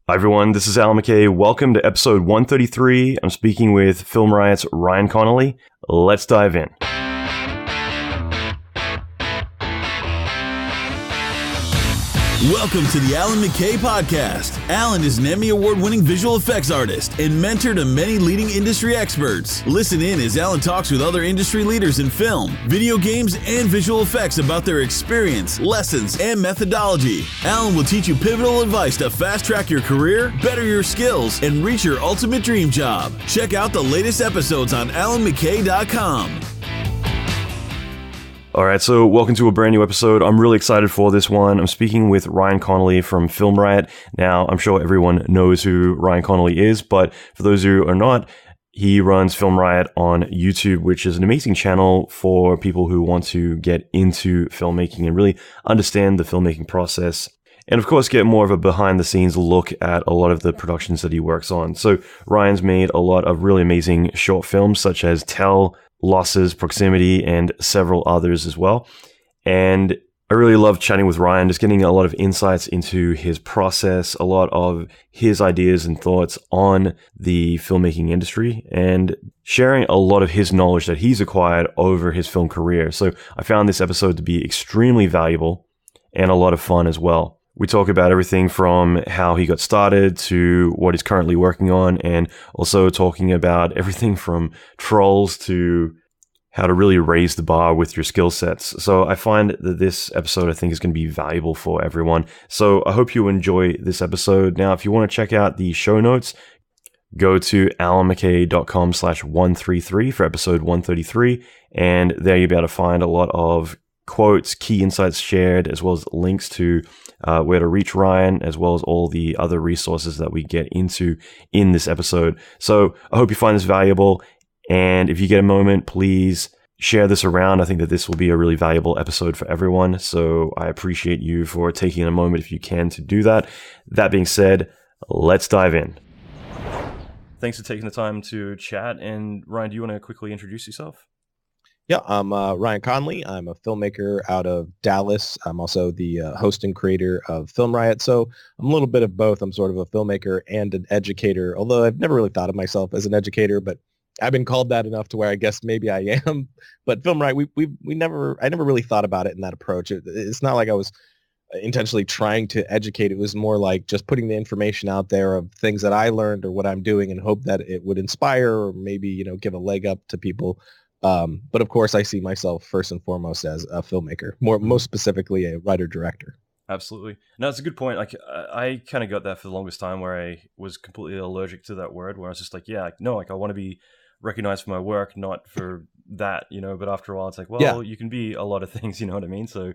Hi everyone, this is Allan McKay. Welcome to episode 133. I'm speaking with Film Riot's Ryan Connolly. Let's dive in. Welcome to the Allan McKay podcast. Allan is an Emmy Award-winning visual effects artist and mentor to many leading industry experts. Listen in as Allan talks with other industry leaders in film, video games, and visual effects about their experience, lessons, and methodology. Allan will teach you pivotal advice to fast-track your career, better your skills, and reach your ultimate dream job. Check out the latest episodes on AllanMcKay.com. All right, so welcome to a brand new episode. I'm really excited for this one. I'm speaking with Ryan Connolly from Film Riot. Now, I'm sure everyone knows who Ryan Connolly is, but for those who are not, he runs Film Riot on YouTube, which is an amazing channel for people who want to get into filmmaking and really understand the filmmaking process. And of course, get more of a behind-the-scenes look at a lot of the productions that he works on. So Ryan's made a lot of really amazing short films, such as Tell, Losses, Proximity, and several others as well. And I really love chatting with Ryan, just getting a lot of insights into his process, a lot of his ideas and thoughts on the filmmaking industry, and sharing a lot of his knowledge that he's acquired over his film career. So I found this episode to be extremely valuable and a lot of fun as well. We talk about everything from how he got started to what he's currently working on, and also talking about everything from trolls to how to really raise the bar with your skill sets. So I find that this episode, I think, is going to be valuable for everyone. So I hope you enjoy this episode. Now, if you want to check out the show notes, go to allanmckay.com/133 for episode 133. And there you'll be able to find a lot of quotes, key insights shared, as well as links to where to reach Ryan, as well as all the other resources that we get into in this episode. So I hope you find this valuable. And if you get a moment, please share this around. I think that this will be a really valuable episode for everyone. So I appreciate you for taking a moment, if you can, to do that. That being said, let's dive in. Thanks for taking the time to chat. And Ryan, do you want to quickly introduce yourself? Yeah, I'm Ryan Connolly. I'm a filmmaker out of Dallas. I'm also the host and creator of Film Riot. So I'm a little bit of both. I'm sort of a filmmaker and an educator, although I've never really thought of myself as an educator, but I've been called that enough to where I guess maybe I am. But Film Riot, I never really thought about it in that approach. It's not like I was intentionally trying to educate. It was more like just putting the information out there of things that I learned or what I'm doing, and hope that it would inspire or maybe, give a leg up to people. But of course, I see myself first and foremost as a filmmaker, most specifically a writer-director. Absolutely. No, it's a good point. Like, I kind of got that for the longest time, where I was completely allergic to that word, where I was just like, I want to be recognized for my work, not for that, but after a while it's like, well, yeah, you can be a lot of things, you know what I mean? So,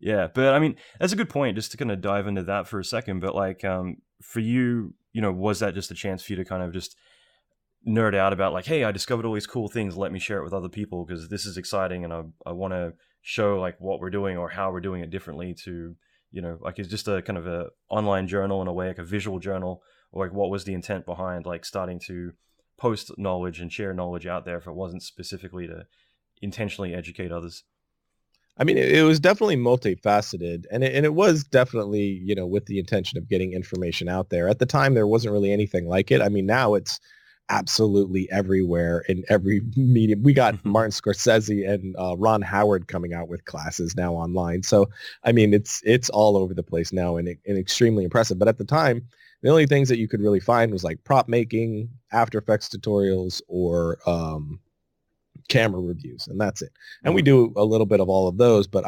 yeah, but I mean, that's a good point, just to kind of dive into that for a second. But like, for you, was that just a chance for you to kind of just nerd out about like, hey, I discovered all these cool things, let me share it with other people because this is exciting, and I want to show like what we're doing or how we're doing it differently to, like, it's just a kind of a online journal in a way, like a visual journal, or like what was the intent behind like starting to post knowledge and share knowledge out there if it wasn't specifically to intentionally educate others? I mean, it was definitely multifaceted, and it was definitely, with the intention of getting information out there. At the time, there wasn't really anything like it. I mean, now it's absolutely everywhere in every medium. We got Martin Scorsese and Ron Howard coming out with classes now online. So, I mean, it's all over the place now, and extremely impressive. But at the time, the only things that you could really find was like prop making, After Effects tutorials, or camera reviews, and that's it. And we do a little bit of all of those, but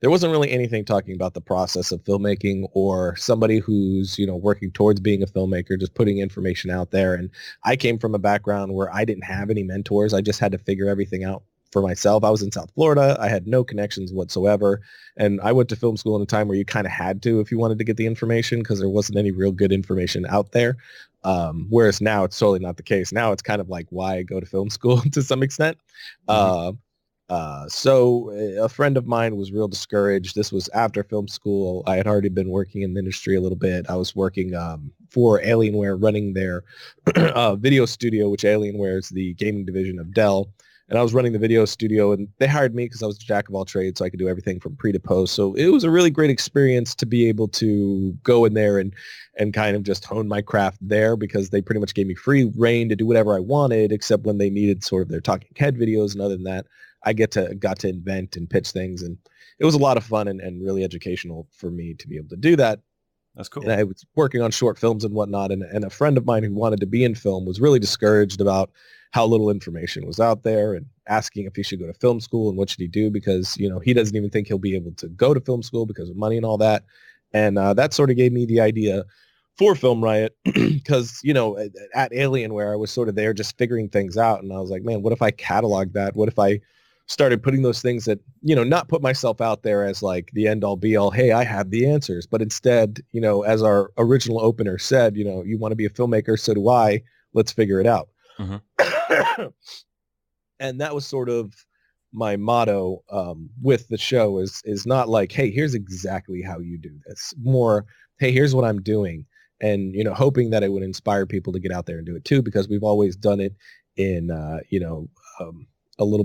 there wasn't really anything talking about the process of filmmaking, or somebody who's, working towards being a filmmaker, just putting information out there. And I came from a background where I didn't have any mentors. I just had to figure everything out for myself. I was in South Florida. I had no connections whatsoever. And I went to film school in a time where you kind of had to if you wanted to get the information, because there wasn't any real good information out there. Whereas now it's totally not the case. Now it's kind of like why go to film school to some extent. So a friend of mine was real discouraged. This was after film school. I had already been working in the industry a little bit. I was working for Alienware, running their video studio, which Alienware is the gaming division of Dell. and I was running the video studio, and they hired me because I was a jack of all trades, so I could do everything from pre to post. So it was a really great experience to be able to go in there and kind of just hone my craft there, because they pretty much gave me free reign to do whatever I wanted, except when they needed sort of their talking head videos. And other than that, I got to invent and pitch things, and it was a lot of fun and really educational for me to be able to do that. That's cool. And I was working on short films and whatnot, and a friend of mine who wanted to be in film was really discouraged about how little information was out there, and asking if he should go to film school and what should he do, because, he doesn't even think he'll be able to go to film school because of money and all that. And that sort of gave me the idea for Film Riot, because, at Alienware, I was sort of there just figuring things out. And I was like, man, what if I catalog that? What if I started putting those things that, not put myself out there as like the end all be all, hey, I have the answers, but instead, as our original opener said, you want to be a filmmaker, so do I, let's figure it out. Mm-hmm. And that was sort of my motto with the show is not like, hey, here's exactly how you do this. More, hey, here's what I'm doing. And, hoping that it would inspire people to get out there and do it too, because we've always done it in, a little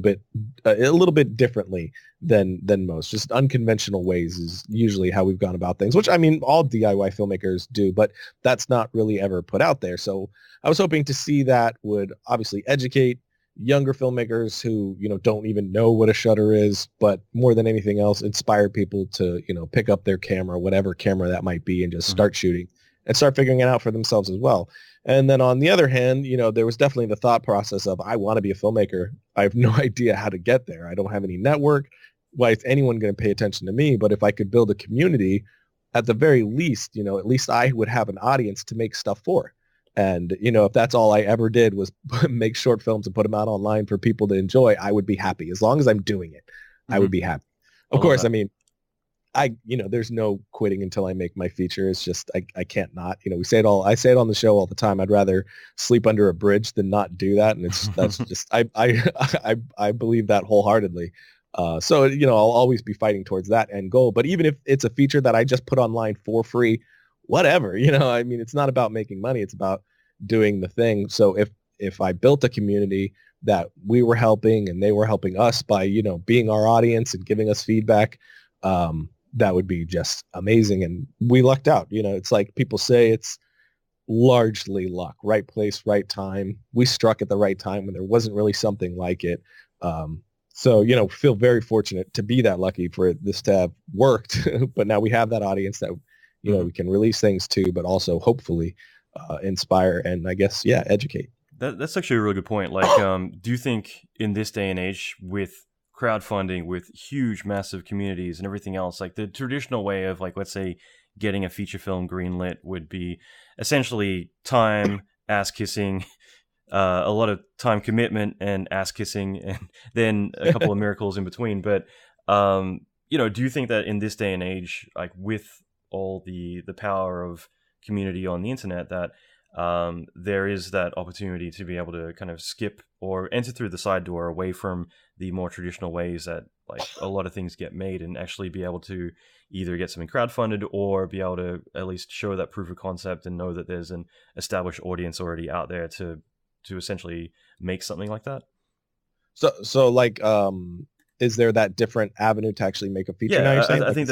bit differently than most. Just unconventional ways is usually how we've gone about things, which, I mean, all DIY filmmakers do, but that's not really ever put out there. So I was hoping to see that would obviously educate younger filmmakers who, don't even know what a shutter is, but more than anything else, inspire people to, pick up their camera, whatever camera that might be, and just start shooting and start figuring it out for themselves as well. And then on the other hand, there was definitely the thought process of, I want to be a filmmaker. I have no idea how to get there. I don't have any network. Why is anyone going to pay attention to me? But if I could build a community, at the very least, at least I would have an audience to make stuff for. And, if that's all I ever did was make short films and put them out online for people to enjoy, I would be happy. As long as I'm doing it, I would be happy. Of course, I mean, there's no quitting until I make my feature. It's just, I can't not, I say it on the show all the time. I'd rather sleep under a bridge than not do that. And that's just, I believe that wholeheartedly. So, I'll always be fighting towards that end goal. But even if it's a feature that I just put online for free, whatever, I mean, it's not about making money. It's about doing the thing. So if I built a community that we were helping and they were helping us by, being our audience and giving us feedback, that would be just amazing. And we lucked out. It's like people say, it's largely luck, right place, right time. We struck at the right time when there wasn't really something like it. So, feel very fortunate to be that lucky for this to have worked. But now we have that audience that, we can release things to, but also hopefully inspire and, I guess, educate. That's actually a really good point. Like, do you think in this day and age with crowdfunding, with huge, massive communities and everything else, like the traditional way of, like, let's say getting a feature film greenlit would be essentially time, ass kissing, a lot of time commitment and ass kissing, and then a couple of miracles in between. But, do you think that in this day and age, like with all the power of community on the internet, that there is that opportunity to be able to kind of skip or enter through the side door away from the more traditional ways that, like, a lot of things get made, and actually be able to either get something crowdfunded or be able to at least show that proof of concept and know that there's an established audience already out there to essentially make something like that? So like, is there that different avenue to actually make a feature? Yeah, now you're saying? I think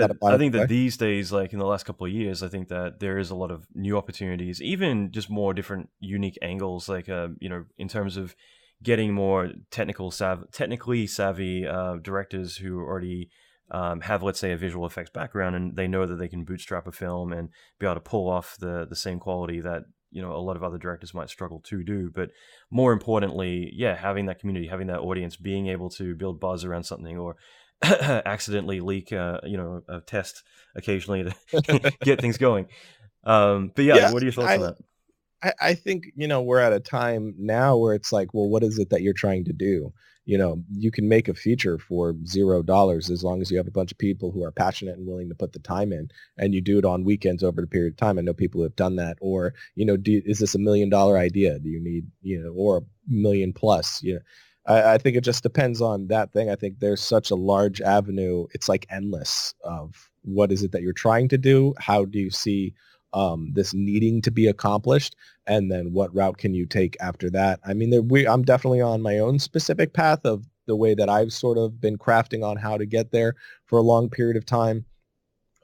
that these days, like in the last couple of years, I think that there is a lot of new opportunities, even just more different, unique angles. Like, in terms of getting more technically savvy directors who already have, let's say, a visual effects background, and they know that they can bootstrap a film and be able to pull off the same quality that a lot of other directors might struggle to do. But more importantly, having that community, having that audience, being able to build buzz around something, or accidentally leak a test occasionally to get things going. But what are your thoughts on that? I think, we're at a time now where it's like, well, what is it that you're trying to do? You can make a feature for $0 as long as you have a bunch of people who are passionate and willing to put the time in, and you do it on weekends over a period of time. I know people who have done that. Or, is this $1 million idea? Do you need, or $1 million plus? I think it just depends on that thing. I think there's such a large avenue. It's like endless of what is it that you're trying to do? How do you see this needing to be accomplished, and then what route can you take after that. I mean, I'm definitely on my own specific path of the way that I've sort of been crafting on how to get there for a long period of time,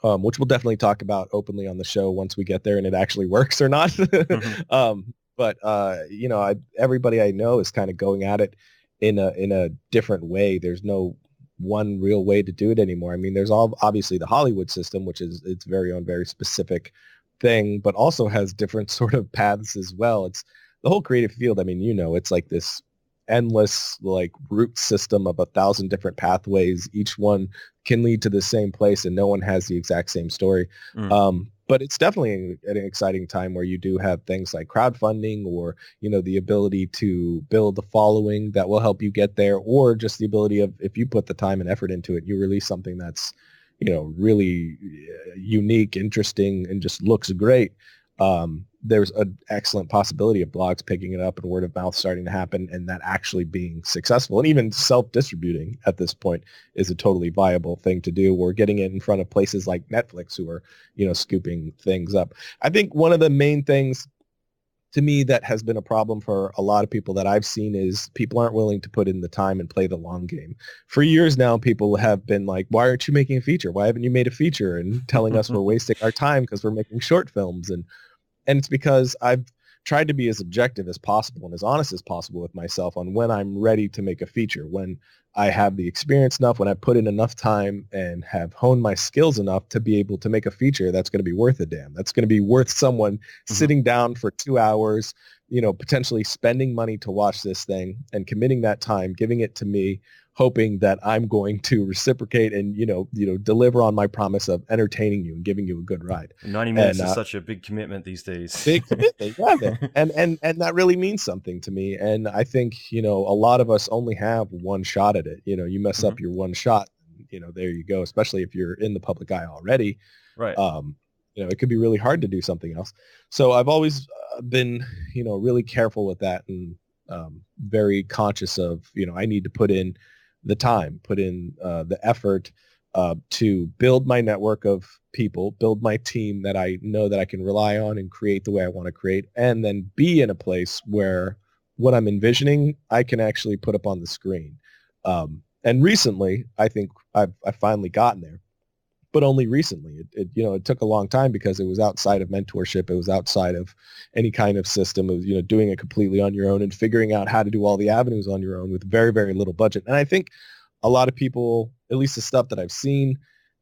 which we'll definitely talk about openly on the show once we get there and it actually works or not. But everybody I know is kind of going at it in a different way. There's no one real way to do it anymore. I mean, there's obviously the Hollywood system, which is its very own, very specific thing, but also has different sort of paths as well. It's the whole creative field. I mean, it's like this endless like root system of 1,000 different pathways. Each one can lead to the same place, and no one has the exact same story. But it's definitely an exciting time where you do have things like crowdfunding, or the ability to build a following that will help you get there, or just the ability of, if you put the time and effort into it, you release something that's really unique, interesting, and just looks great. There's an excellent possibility of blogs picking it up and word of mouth starting to happen, and that actually being successful, and even self-distributing at this point is a totally viable thing to do. We're getting it in front of places like Netflix, who are, scooping things up. I think one of the main things to me that has been a problem for a lot of people that I've seen is people aren't willing to put in the time and play the long game. For years now, people have been like, why aren't you making a feature? Why haven't you made a feature? And telling us we're wasting our time because we're making short films. And it's because I've tried to be as objective as possible and as honest as possible with myself on when I'm ready to make a feature, when I have the experience enough, when I put in enough time and have honed my skills enough to be able to make a feature that's going to be worth a damn. That's going to be worth someone sitting down for 2 hours, potentially spending money to watch this thing and committing that time, giving it to me, hoping that I'm going to reciprocate and, deliver on my promise of entertaining you and giving you a good ride. 90 minutes is such a big commitment these days. Big commitment, yeah. And that really means something to me. And I think, a lot of us only have one shot at it. You mess up your one shot, there you go, especially if you're in the public eye already. Right. It could be really hard to do something else. So I've always been, really careful with that, and very conscious of, I need to put in the time, put in the effort to build my network of people, build my team that I know that I can rely on and create the way I want to create, and then be in a place where what I'm envisioning, I can actually put up on the screen. And recently, I think I've finally gotten there, but only recently. It took a long time because it was outside of mentorship. It was outside of any kind of system. It was, doing it completely on your own and figuring out how to do all the avenues on your own with very, very little budget. And I think a lot of people, at least the stuff that I've seen,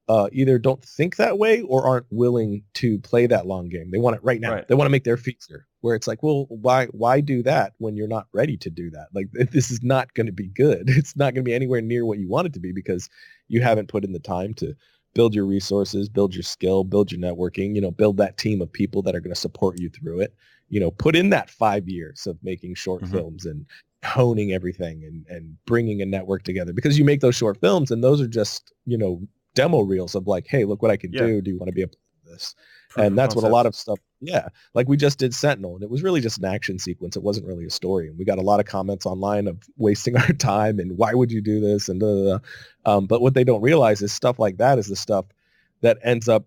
either don't think that way or aren't willing to play that long game. They want it right now. Right. They want to make their feature, where it's like, well, why do that when you're not ready to do that? Like, this is not going to be good. It's not going to be anywhere near what you want it to be because you haven't put in the time to build your resources, build your skill, build your networking, build that team of people that are going to support you through it. Put in that 5 years of making short films and honing everything and bringing a network together, because you make those short films and those are just, demo reels of like, hey, look what I can do. Do you want to be a part of this? And that's what a lot of stuff. Yeah. Like we just did Sentinel, and it was really just an action sequence. It wasn't really a story. And we got a lot of comments online of wasting our time and why would you do this? And but what they don't realize is stuff like that is the stuff that ends up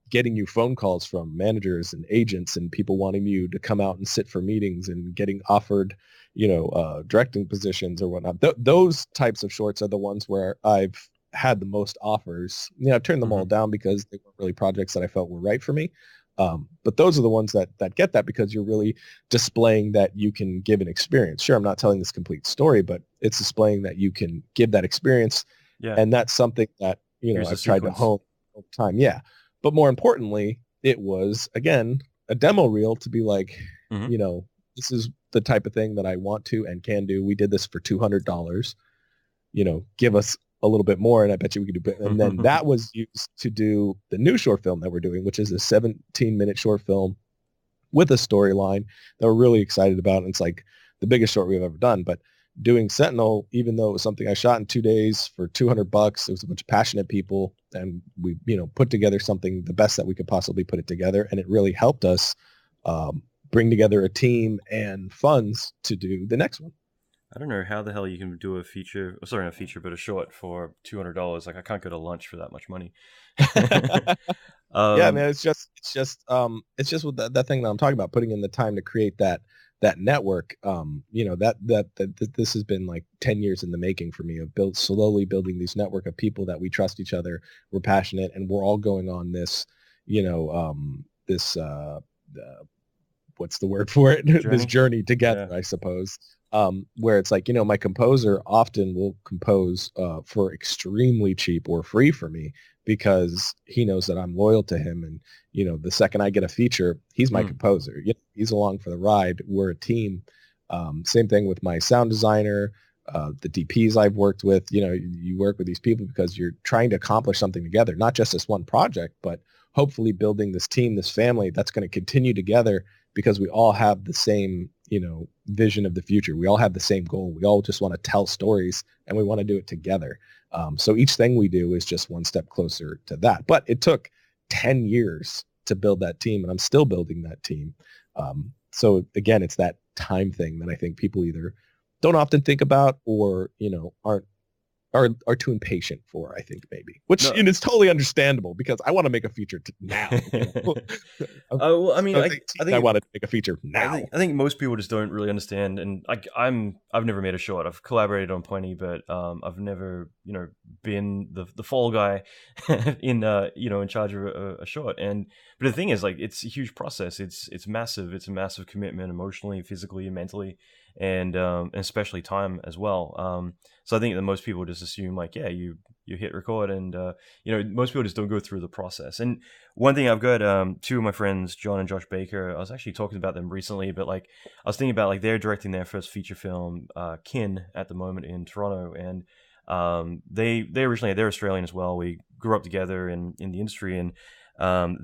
getting you phone calls from managers and agents and people wanting you to come out and sit for meetings and getting offered, directing positions or whatnot. Those types of shorts are the ones where I've had the most offers. I've turned them all down because they weren't really projects that I felt were right for me. But those are the ones that get that, because you're really displaying that you can give an experience. Sure, I'm not telling this complete story, but it's displaying that you can give that experience. Yeah. And that's something that, I've tried to hone over time. Yeah. But more importantly, it was, again, a demo reel to be like, this is the type of thing that I want to and can do. We did this for $200, give us a little bit more, and I bet you we could do it. And then that was used to do the new short film that we're doing, which is a 17-minute short film with a storyline that we're really excited about. And it's like the biggest short we've ever done. But doing Sentinel, even though it was something I shot in 2 days for $200, it was a bunch of passionate people, and we, put together something the best that we could possibly put it together. And it really helped us bring together a team and funds to do the next one. I don't know how the hell you can do a feature, sorry, not a feature, but a short for $200. Like I can't go to lunch for that much money. Yeah, man, it's just with that thing that I'm talking about, putting in the time to create that network. That this has been like 10 years in the making for me, of slowly building this network of people that we trust each other, we're passionate, and we're all going on this, this what's the word for it? Journey? This journey together, I suppose. Where it's like, my composer often will compose for extremely cheap or free for me, because he knows that I'm loyal to him. And, the second I get a feature, he's my composer. He's along for the ride. We're a team. Same thing with my sound designer, the DPs I've worked with. You work with these people because you're trying to accomplish something together, not just this one project, but hopefully building this team, this family that's going to continue together, because we all have the same, vision of the future. We all have the same goal. We all just want to tell stories, and we want to do it together. So each thing we do is just one step closer to that. But it took 10 years to build that team, and I'm still building that team. So again, it's that time thing that I think people either don't often think about, or, are too impatient for, I think, maybe, which is totally understandable, because I want to make a feature now. Well, I mean, I think I want to make a feature now. I think most people just don't really understand, and I've never made a short. I've collaborated on plenty, but I've never been the fall guy in in charge of a short. But the thing is, like, it's a huge process. It's massive. It's a massive commitment, emotionally, physically, and mentally, and especially time as well. So I think that most people just assume, like, yeah, you hit record, and most people just don't go through the process. And one thing, I've got two of my friends, John and Josh Baker. I was actually talking about them recently, but like I was thinking about, like, they're directing their first feature film, Kin, at the moment in Toronto, and they're Australian as well. We grew up together in the industry, and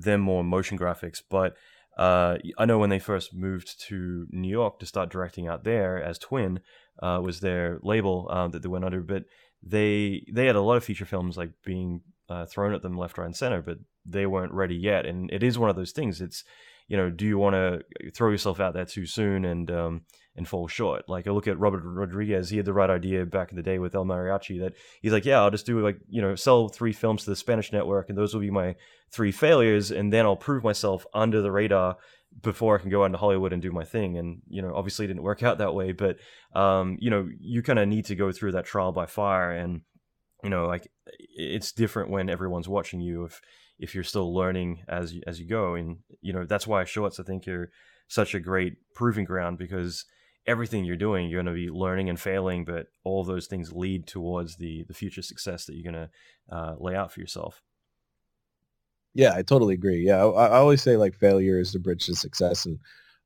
they're more motion graphics, but I know when they first moved to New York to start directing out there, as Twin was their label that they went under, but they had a lot of feature films like being thrown at them left, right, and center, but they weren't ready yet. And it is one of those things. It's, do you want to throw yourself out there too soon and fall short? Like, I look at Robert Rodriguez. He had the right idea back in the day with El Mariachi, that he's like, yeah, I'll just do, like, sell 3 films to the Spanish network, and those will be my 3 failures, and then I'll prove myself under the radar before I can go out into Hollywood and do my thing. And obviously it didn't work out that way, but you kind of need to go through that trial by fire. And like, it's different when everyone's watching you, if you're still learning as you go. And that's why shorts, I think, are such a great proving ground, because everything you're doing, you're going to be learning and failing, but all of those things lead towards the future success that you're going to lay out for yourself. Yeah, I totally agree. Yeah, I always say, like, failure is the bridge to success, and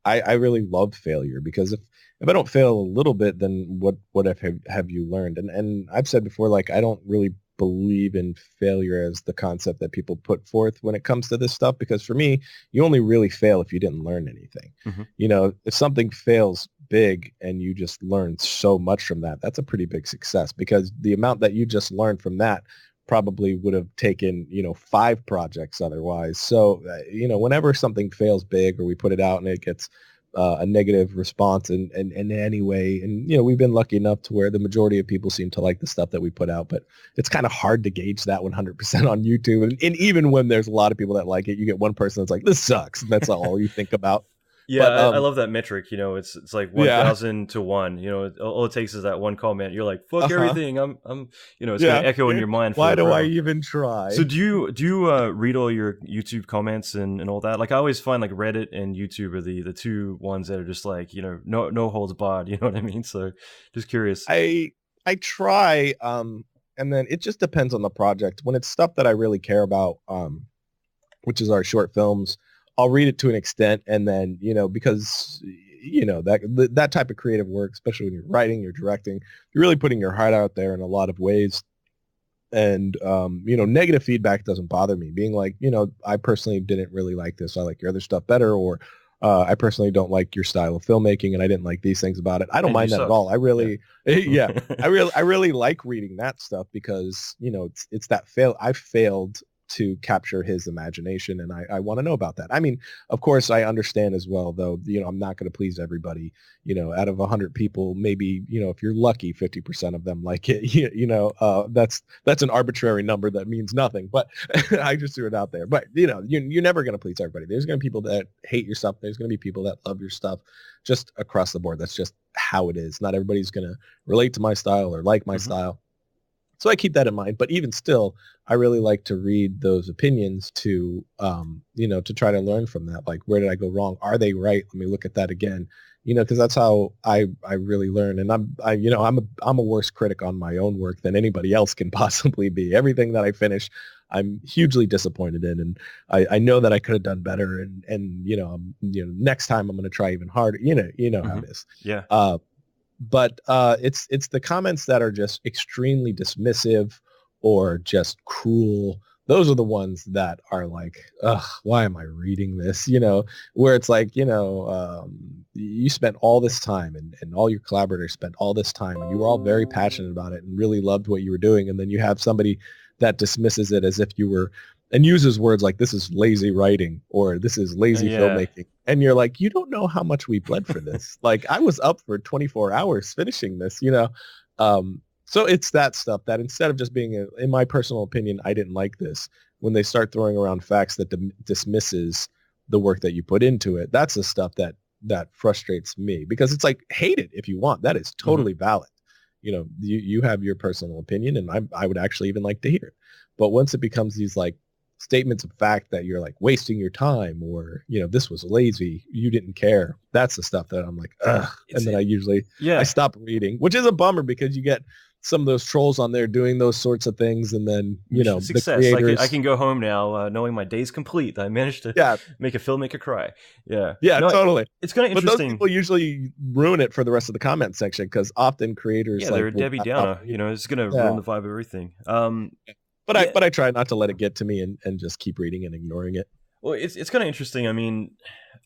I really love failure, because if I don't fail a little bit, then what have you learned? And I've said before, like, I don't really believe in failure as the concept that people put forth when it comes to this stuff, because for me, you only really fail if you didn't learn anything. Mm-hmm. If something fails big and you just learn so much from that, that's a pretty big success, because the amount that you just learned from that probably would have taken 5 projects otherwise. So whenever something fails big, or we put it out and it gets a negative response in any way, and we've been lucky enough to where the majority of people seem to like the stuff that we put out, but it's kind of hard to gauge that 100% on YouTube. And even when there's a lot of people that like it, you get one person that's like, this sucks, and that's all you think about. Yeah, but, I love that metric. It's like 1,000 to 1. All it takes is that one comment. You're like, fuck everything. I'm it's gonna echo in your mind. Why do I even try? So do you read all your YouTube comments and all that? Like, I always find, like, Reddit and YouTube are the two ones that are just like, no holds barred. You know what I mean? So just curious. I try, and then it just depends on the project. When it's stuff that I really care about, which is our short films, I'll read it to an extent, and then, because, that type of creative work, especially when you're writing, you're directing, you're really putting your heart out there in a lot of ways. And, negative feedback doesn't bother me. Being like, I personally didn't really like this. I like your other stuff better. Or I personally don't like your style of filmmaking, and I didn't like these things about it. I don't mind that at all. I really, I really like reading that stuff, because, it's that fail. I've failed to capture his imagination, and I want to know about that. I mean, of course, I understand as well, though, I'm not going to please everybody. Out of 100 people, maybe, if you're lucky, 50% of them like it. That's an arbitrary number that means nothing, but I just threw it out there. But, you're never going to please everybody. There's going to be people that hate your stuff. There's going to be people that love your stuff, just across the board. That's just how it is. Not everybody's going to relate to my style or like my style. So I keep that in mind. But even still, I really like to read those opinions to, to try to learn from that. Like, where did I go wrong? Are they right? Let me look at that again. Because that's how I really learn. And I'm a worse critic on my own work than anybody else can possibly be. Everything that I finish, I'm hugely disappointed in, and I know that I could have done better. And next time I'm going to try even harder. You know how it is. Yeah. But it's the comments that are just extremely dismissive or just cruel. Those are the ones that are like, ugh, why am I reading this? Where it's like, you spent all this time and all your collaborators spent all this time and you were all very passionate about it and really loved what you were doing. And then you have somebody that dismisses it as if you were, and uses words like, this is lazy writing or this is lazy filmmaking. And you're like, you don't know how much we bled for this. Like, I was up for 24 hours finishing this, So it's that stuff that instead of just being, in my personal opinion, I didn't like this, when they start throwing around facts that dismisses the work that you put into it, that's the stuff that frustrates me, because it's like, hate it if you want. That is totally valid. You have your personal opinion, and I would actually even like to hear it. But once it becomes these like statements of fact that you're like wasting your time, or, this was lazy, you didn't care, that's the stuff that I'm like, ugh. And then I stop reading, which is a bummer, because you get some of those trolls on there doing those sorts of things, and then success. The creators, I can go home now knowing my day's complete. I managed to make a filmmaker cry. Totally. It's kind of interesting. But those people usually ruin it for the rest of the comment section, because often creators they're a Debbie Downer. It's going to ruin the vibe of everything. But I try not to let it get to me and just keep reading and ignoring it. Well, it's kind of interesting. I mean,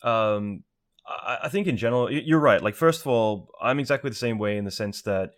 I think in general, you're right. Like, first of all, I'm exactly the same way, in the sense that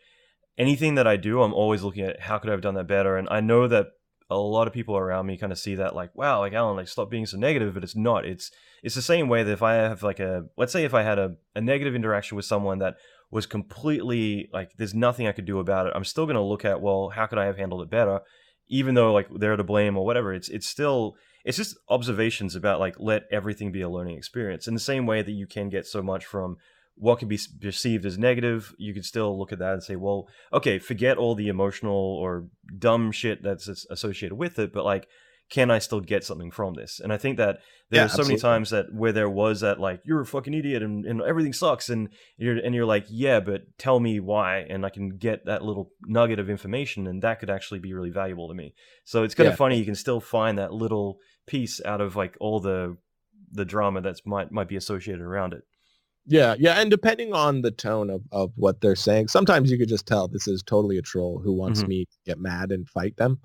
anything that I do, I'm always looking at how could I have done that better. And I know that a lot of people around me kind of see that, like, wow, like, Allan, like, stop being so negative. But it's not. It's the same way that if I have like let's say if I had a negative interaction with someone that was completely like, there's nothing I could do about it, I'm still going to look at, well, how could I have handled it better? Even though like they're to blame or whatever, it's just observations about, like, let everything be a learning experience. In the same way that you can get so much from what can be perceived as negative, you could still look at that and say, well, okay, forget all the emotional or dumb shit that's associated with it, but like, can I still get something from this? And I think that there are so many times that where there was that, like, you're a fucking idiot and everything sucks, and you're like, yeah, but tell me why, and I can get that little nugget of information, and that could actually be really valuable to me. So it's kind of funny, you can still find that little piece out of like all the drama that's might be associated around it. Yeah, and depending on the tone of what they're saying, sometimes you could just tell this is totally a troll who wants me to get mad and fight them.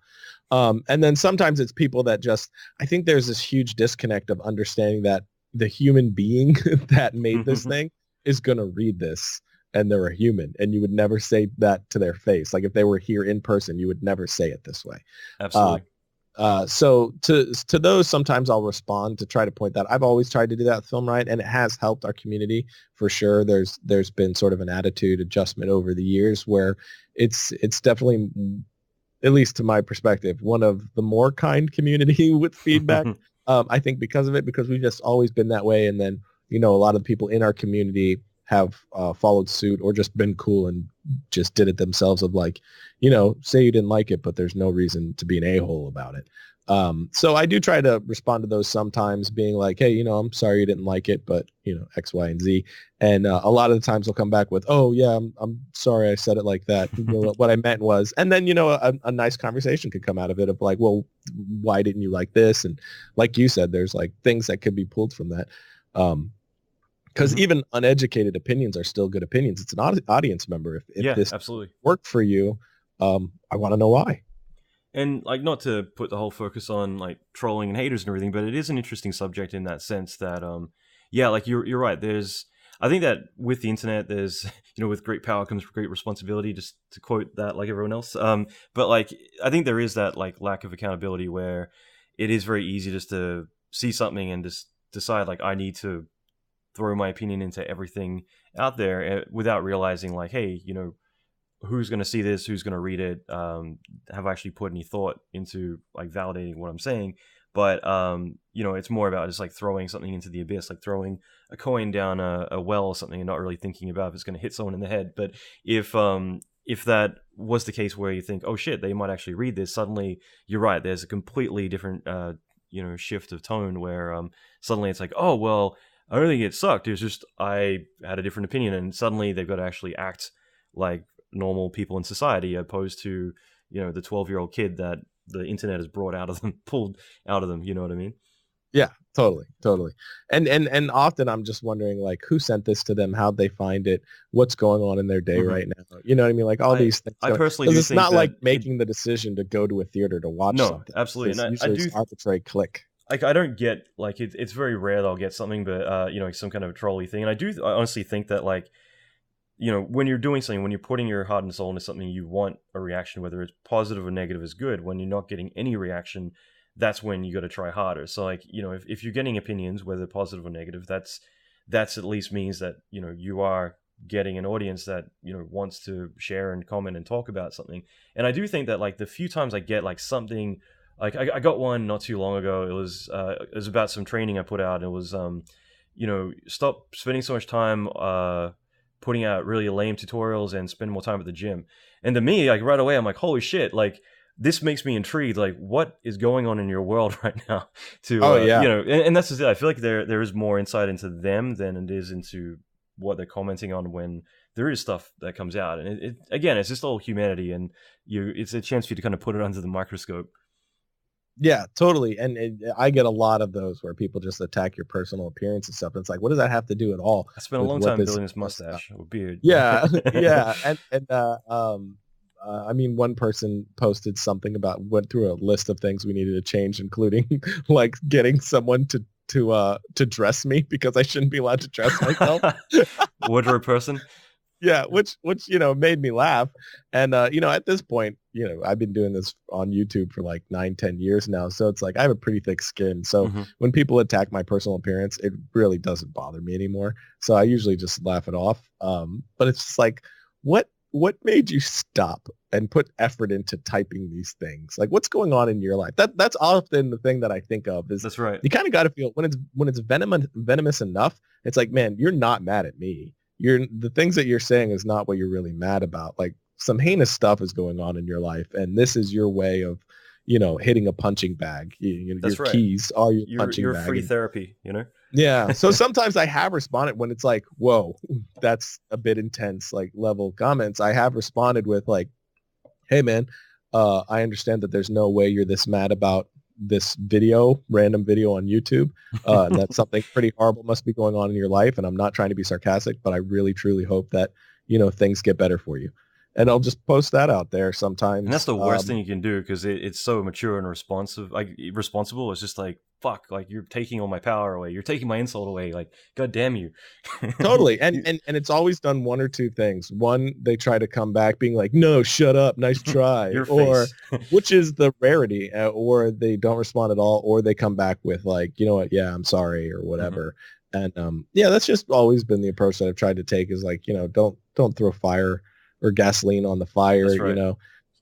And then sometimes it's people that just, I think there's this huge disconnect of understanding that the human being that made this thing is going to read this, and they're a human, and you would never say that to their face. Like, if they were here in person, you would never say it this way. Absolutely. So to those, sometimes I'll respond to try to point that. I've always tried to do that with Film Riot, and it has helped our community for sure. There's been sort of an attitude adjustment over the years where it's definitely, at least to my perspective, one of the more kind community with feedback. I think because of it, because we've just always been that way. And then, a lot of the people in our community have followed suit, or just been cool and just did it themselves, of like, say you didn't like it, but there's no reason to be an a-hole about it. So I do try to respond to those sometimes, being like, hey, I'm sorry you didn't like it, but, X, Y, and Z. And a lot of the times they'll come back with, oh, yeah, I'm sorry I said it like that. What I meant was, and then, a nice conversation could come out of it, of like, well, why didn't you like this? And like you said, there's like things that could be pulled from that. Because even uneducated opinions are still good opinions. It's an audience member. If this absolutely worked for you, I want to know why. And like, not to put the whole focus on like trolling and haters and everything, but it is an interesting subject in that sense that, like you're right. I think that with the internet, there's, with great power comes great responsibility, just to quote that like everyone else. But like, I think there is that like lack of accountability where it is very easy just to see something and just decide like I need to throw my opinion into everything out there without realizing like, hey, you know, who's going to see this, who's going to read it, have I actually put any thought into like validating what I'm saying. But you know, it's more about just like throwing something into the abyss, like throwing a coin down a well or something and not really thinking about if it's going to hit someone in the head. But if that was the case where you think, oh shit, they might actually read this, suddenly you're right, there's a completely different you know, shift of tone where suddenly it's like, oh well, I don't think it sucked, it was just I had a different opinion, and suddenly they've got to actually act like normal people in society, opposed to, you know, the 12-year-old kid that the internet has brought out of them, pulled out of them, you know what I mean? Yeah, totally. And often I'm just wondering, like, who sent this to them? How'd they find it? What's going on in their day right now? You know what I mean? Like all these things. I personally do it's think not like that making the decision to go to a theater to watch something. Absolutely. It's And usually an arbitrary click. Like I don't get like it's very rare that I'll get something, but you know, some kind of trolley thing. And I honestly think that, like, you know, when you're doing something, when you're putting your heart and soul into something, you want a reaction, whether it's positive or negative is good. When you're not getting any reaction, that's when you got to try harder. So like, you know, if you're getting opinions, whether positive or negative, that's at least means that, you know, you are getting an audience that, you know, wants to share and comment and talk about something. And I do think that, like, the few times I get like something, like I got one not too long ago. It was about some training I put out. It was you know, stop spending so much time putting out really lame tutorials and spend more time at the gym. And to me, like, right away, I'm like, holy shit, like, this makes me intrigued. Like, what is going on in your world right now? To you know, and that's just it. I feel like there is more insight into them than it is into what they're commenting on when there is stuff that comes out. And it again, it's just all humanity, and it's a chance for you to kind of put it under the microscope. Yeah, totally. And I get a lot of those where people just attack your personal appearance and stuff. And it's like, what does that have to do at all? I spent a long time building this mustache or beard. Yeah, yeah. And I mean, one person posted something about, went through a list of things we needed to change, including like getting someone to dress me because I shouldn't be allowed to dress myself. Wardrobe person. Yeah, which you know, made me laugh. And you know, at this point, you know, I've been doing this on YouTube for like 9-10 years now, so it's like I have a pretty thick skin. So when people attack my personal appearance, it really doesn't bother me anymore. So I usually just laugh it off. But it's just like, what made you stop and put effort into typing these things? Like, what's going on in your life? That's often the thing that I think of. Is that's right. You kind of got to feel when it's venomous enough. It's like, man, you're not mad at me. The things that you're saying is not what you're really mad about. Like, some heinous stuff is going on in your life, and this is your way of, you know, hitting a punching bag. Your right. keys are your punching bag. Your free therapy, you know? Yeah. So sometimes I have responded when it's like, whoa, that's a bit intense, like, level comments. I have responded with like, hey man, I understand that there's no way you're this mad about this random video on YouTube. And that something pretty horrible must be going on in your life. And I'm not trying to be sarcastic, but I really, truly hope that, you know, things get better for you. And I'll just post that out there sometimes. And that's the worst thing you can do, because it's so mature and responsive, like responsible. It's just like, fuck, like, you're taking all my power away. You're taking my insult away. Like, God damn you. Totally. And it's always done one or two things. One, they try to come back being like, no, shut up, nice try. Or which is the rarity, or they don't respond at all, or they come back with like, you know what, yeah, I'm sorry, or whatever. And yeah, that's just always been the approach that I've tried to take, is like, you know, don't throw fire or gasoline on the fire, right. You know,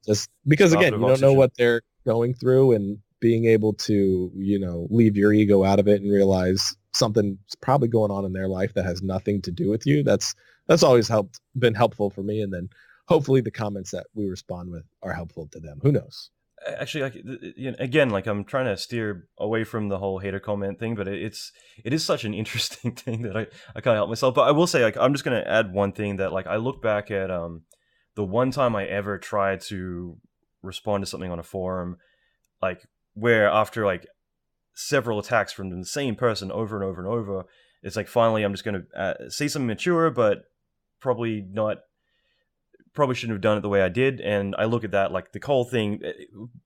just because again, you don't know what they're going through, and being able to, you know, leave your ego out of it and realize something's probably going on in their life that has nothing to do with you. That's always been helpful for me. And then hopefully the comments that we respond with are helpful to them. Who knows? Actually, like, you know, again, like, I'm trying to steer away from the whole hater comment thing, but it is such an interesting thing that I can't help myself. But I will say, like, I'm just going to add one thing that, like, I look back at the one time I ever tried to respond to something on a forum, like, where after like several attacks from the same person over and over and over, it's like, finally I'm just going to say something mature, but probably shouldn't have done it the way I did. And I look at that, like, the whole thing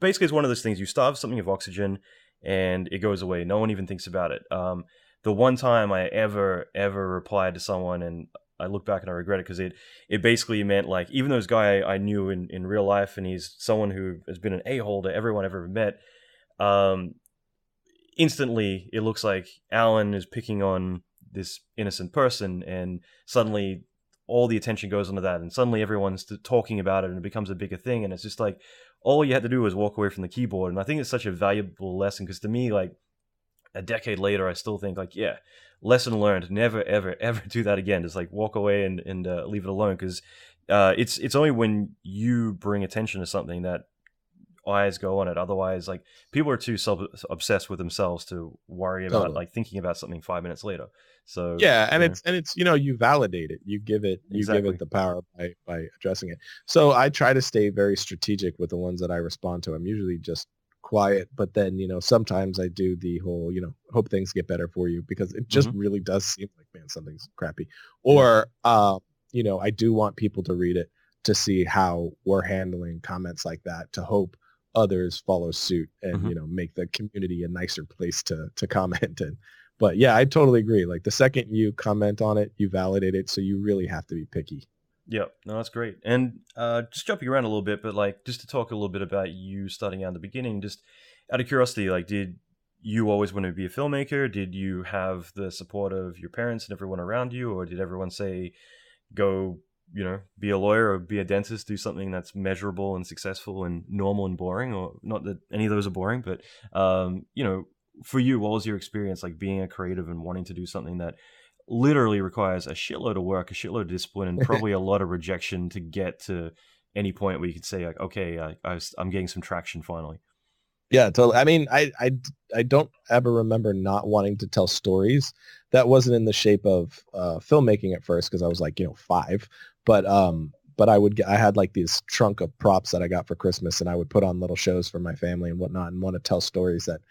basically is one of those things: you starve something of oxygen and it goes away. No one even thinks about it. The one time I ever replied to someone, and I look back and I regret it, because it basically meant, like, even though this guy I knew in real life, and he's someone who has been an a-hole to everyone I've ever met, instantly it looks like Allan is picking on this innocent person, and suddenly all the attention goes onto that, and suddenly everyone's talking about it, and it becomes a bigger thing. And it's just like all you had to do was walk away from the keyboard. And I think it's such a valuable lesson, because to me, like a decade later, I still think like, yeah, lesson learned. Never, ever, ever do that again. Just like walk away and leave it alone, because it's only when you bring attention to something that eyes go on it. Otherwise, like people are too obsessed with themselves to worry about like thinking about something 5 minutes later. So yeah, and it's you validate it, you give it the power by addressing it. So I try to stay very strategic with the ones that I respond to. I'm usually just quiet, but then sometimes I do the whole hope things get better for you, because it just really does seem like, man, something's crappy. Or I do want people to read it to see how we're handling comments like that, to hope others follow suit and make the community a nicer place to comment in. But yeah, I totally agree. Like the second you comment on it, you validate it, so you really have to be picky. Yeah, no, that's great. And just jumping around a little bit, but like just to talk a little bit about you starting out in the beginning, just out of curiosity, like did you always want to be a filmmaker? Did you have the support of your parents and everyone around you, or did everyone say, go, be a lawyer or be a dentist, do something that's measurable and successful and normal and boring? Or not that any of those are boring, but for you, what was your experience like being a creative and wanting to do something that literally requires a shitload of work, a shitload of discipline, and probably a lot of rejection to get to any point where you could say like, okay, I'm getting some traction finally? Yeah, totally. I mean, I don't ever remember not wanting to tell stories. That wasn't in the shape of filmmaking at first, because I was like 5, but I had like this trunk of props that I got for Christmas, and I would put on little shows for my family and whatnot, and want to tell stories that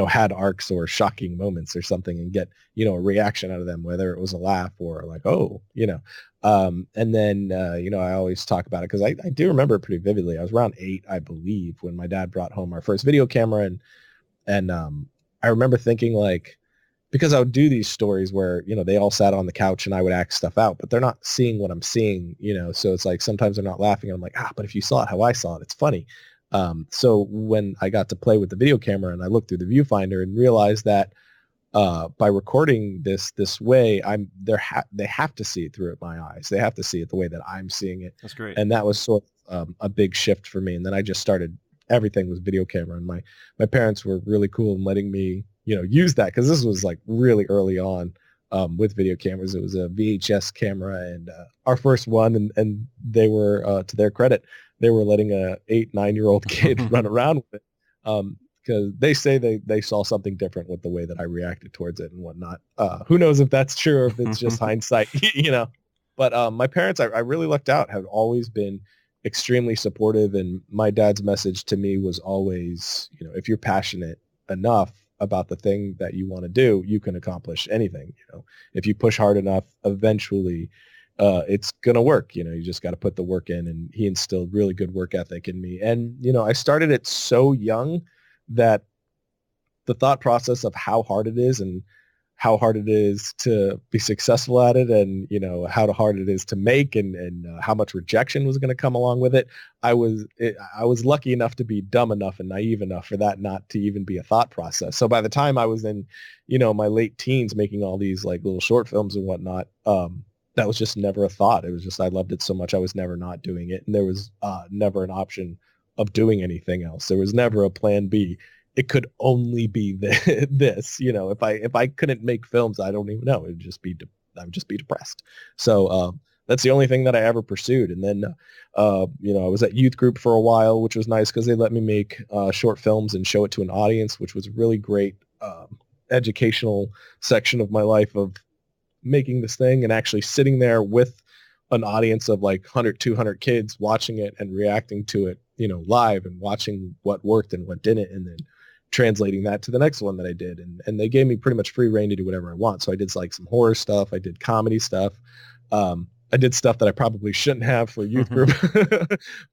had arcs or shocking moments or something, and get a reaction out of them, whether it was a laugh or like, and then I always talk about it because I do remember it pretty vividly. I was around 8, I believe, when my dad brought home our first video camera, and I remember thinking, like, because I would do these stories where they all sat on the couch and I would act stuff out, but they're not seeing what I'm seeing, so it's like sometimes they're not laughing, and I'm like, but if you saw it how I saw it, it's funny. So when I got to play with the video camera and I looked through the viewfinder and realized that by recording this way, they have to see it through my eyes. They have to see it the way that I'm seeing it. That's great. And that was sort of a big shift for me. And then I just started, everything was video camera, and my parents were really cool in letting me, use that, because this was like really early on with video cameras. It was a VHS camera, and our first one, and they were, to their credit, they were letting a 8-9-year-old kid run around with it, because they say they saw something different with the way that I reacted towards it and whatnot. Who knows if that's true or if it's just hindsight, But my parents, I really lucked out, have always been extremely supportive, and my dad's message to me was always, if you're passionate enough about the thing that you want to do, you can accomplish anything. If you push hard enough, eventually it's going to work. You just got to put the work in, and he instilled really good work ethic in me. And, I started it so young that the thought process of how hard it is, and how hard it is to be successful at it, and, how hard it is to make, and how much rejection was going to come along with it. I was lucky enough to be dumb enough and naive enough for that not to even be a thought process. So by the time I was in, my late teens, making all these like little short films and whatnot, that was just never a thought. It was just, I loved it so much, I was never not doing it. And there was never an option of doing anything else. There was never a plan B. It could only be this. If I couldn't make films, I don't even know. I would just be depressed. So that's the only thing that I ever pursued. And then, I was at youth group for a while, which was nice because they let me make short films and show it to an audience, which was a really great educational section of my life, of making this thing and actually sitting there with an audience of like 100, 200 kids watching it and reacting to it, live, and watching what worked and what didn't, and then translating that to the next one that I did. And they gave me pretty much free reign to do whatever I want. So I did like some horror stuff. I did comedy stuff. I did stuff that I probably shouldn't have for a youth group,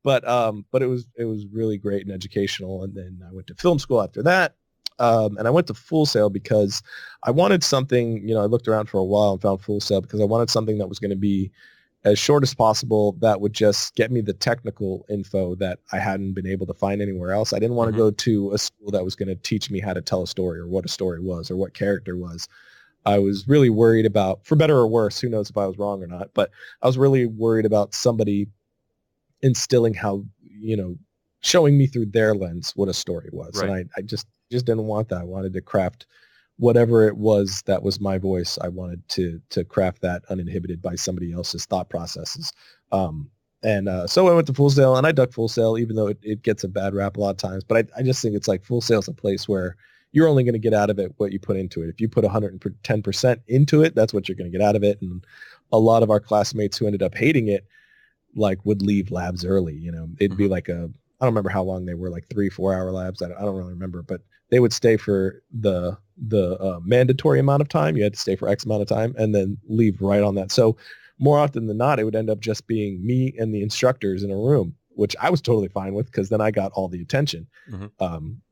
but it was really great and educational. And then I went to film school after that. And I went to Full Sail because I wanted something, I looked around for a while and found Full Sail because I wanted something that was going to be as short as possible that would just get me the technical info that I hadn't been able to find anywhere else. I didn't want to go to a school that was going to teach me how to tell a story or what a story was or what character was. I was really worried about, for better or worse, who knows if I was wrong or not, but I was really worried about somebody instilling how, showing me through their lens what a story was. Right. And I just didn't want that. I wanted to craft whatever it was that was my voice. I wanted to craft that uninhibited by somebody else's thought processes. So I went to Full Sail, and I dug Full Sail, even though it gets a bad rap a lot of times. But I just think it's like Full Sail is a place where you're only going to get out of it what you put into it. If you put 110% into it, that's what you're going to get out of it. And a lot of our classmates who ended up hating it, like, would leave labs early. It'd be like I don't remember how long they were, like 3-4 hour labs. I don't really remember, but they would stay for the mandatory amount of time. You had to stay for X amount of time and then leave right on that. So more often than not, it would end up just being me and the instructors in a room, which I was totally fine with because then I got all the attention.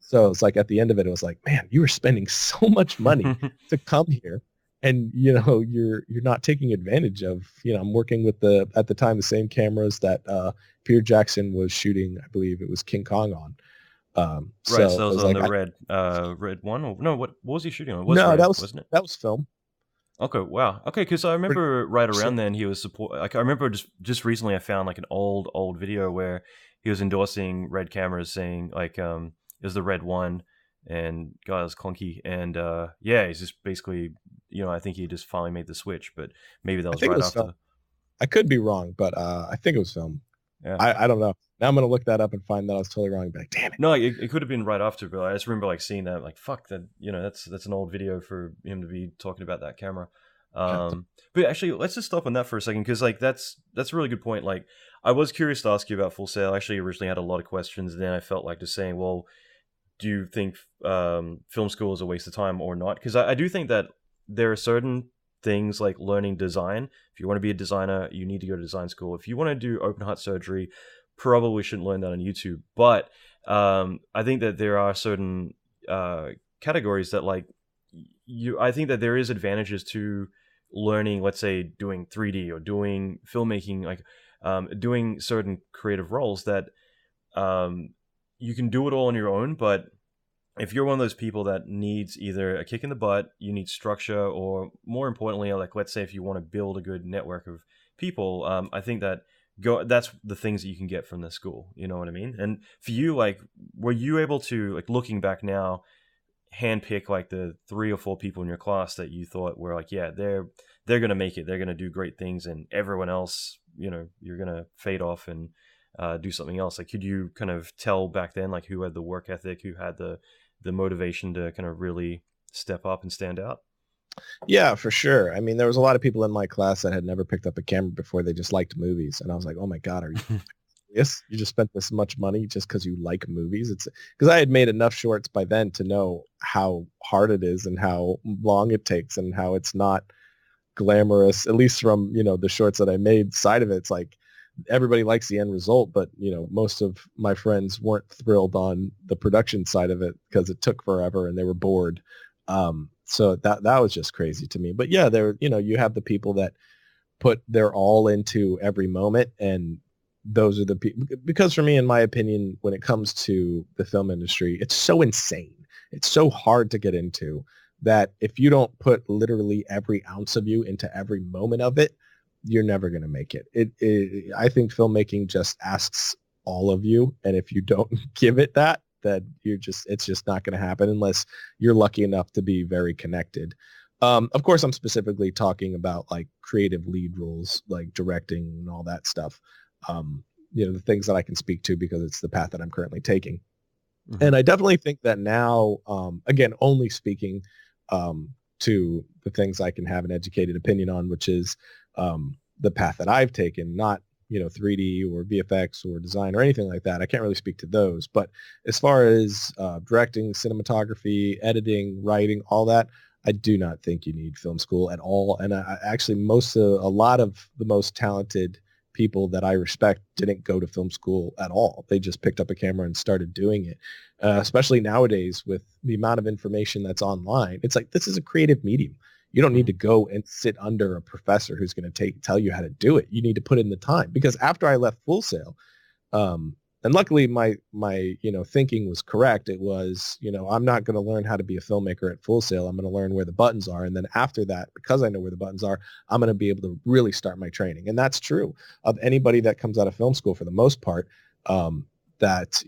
So it's like at the end of it, it was like, man, you were spending so much money to come here. And, you're not taking advantage of, I'm working with at the time, the same cameras that Peter Jackson was shooting. I believe it was King Kong on. Right. So that was on the red one. Or, no, what was he shooting on? Wasn't it? That was film. Okay. Wow. Okay. Because I remember right around then he was I remember just recently I found like an old video where he was endorsing red cameras, saying like it was the red one, and God, it was clunky, and he's just basically I think he just finally made the switch, but maybe that was right after. Film. I could be wrong, but I think it was film. Yeah. I don't know. Now I'm gonna look that up and find that I was totally wrong. But damn it. No, it could have been right after, but I just remember like seeing that, like, fuck that. That's an old video for him to be talking about that camera. But actually, let's just stop on that for a second, because like that's a really good point. Like, I was curious to ask you about Full Sail. I actually originally had a lot of questions, and then I felt like just saying, well, do you think film school is a waste of time or not? Because I do think that there are certain things like learning design. If you want to be a designer, you need to go to design school. If you want to do open heart surgery, probably shouldn't learn that on YouTube. But I think that there are certain categories that like I think that there is advantages to learning, let's say, doing 3D or doing filmmaking, like doing certain creative roles that you can do it all on your own. But if you're one of those people that needs either a kick in the butt, you need structure, or more importantly, like, let's say if you want to build a good network of people, I think that that's the things that you can get from the school. You know what I mean? And for you, like, were you able to, like, looking back now, handpick like the 3 or 4 people in your class that you thought were like, yeah, they're going to make it, they're going to do great things, and everyone else, you're going to fade off and do something else? Like, could you kind of tell back then, like, who had the work ethic, who had the motivation to kind of really step up and stand out? Yeah, for sure. I mean, there was a lot of people in my class that had never picked up a camera before. They just liked movies. And I was like, oh my God, are you serious? You just spent this much money just because you like movies? It's because I had made enough shorts by then to know how hard it is and how long it takes and how it's not glamorous, at least from, the shorts that I made side of it. It's like, everybody likes the end result, but most of my friends weren't thrilled on the production side of it because it took forever and they were bored. So that was just crazy to me. But yeah, you have the people that put their all into every moment, and those are the people. Because for me, in my opinion, when it comes to the film industry, it's so insane. It's so hard to get into that if you don't put literally every ounce of you into every moment of it, you're never going to make it. I think filmmaking just asks all of you. And if you don't give it that it's just not going to happen unless you're lucky enough to be very connected. Of course, I'm specifically talking about like creative lead roles, like directing and all that stuff. The things that I can speak to because it's the path that I'm currently taking. Mm-hmm. And I definitely think that now, again, only speaking to the things I can have an educated opinion on, which is the path that I've taken, not 3D or VFX or design or anything like that. I can't really speak to those. But as far as directing, cinematography, editing, writing, all that, I do not think you need film school at all. And I actually, a lot of the most talented people that I respect didn't go to film school at all. They just picked up a camera and started doing it. Especially nowadays with the amount of information that's online. It's like, this is a creative medium. You don't need to go and sit under a professor who's going to tell you how to do it. You need to put in the time, because after I left Full Sail, and luckily my thinking was correct. It was, I'm not going to learn how to be a filmmaker at Full Sail. I'm going to learn where the buttons are. And then after that, because I know where the buttons are, I'm going to be able to really start my training. And that's true of anybody that comes out of film school for the most part, that,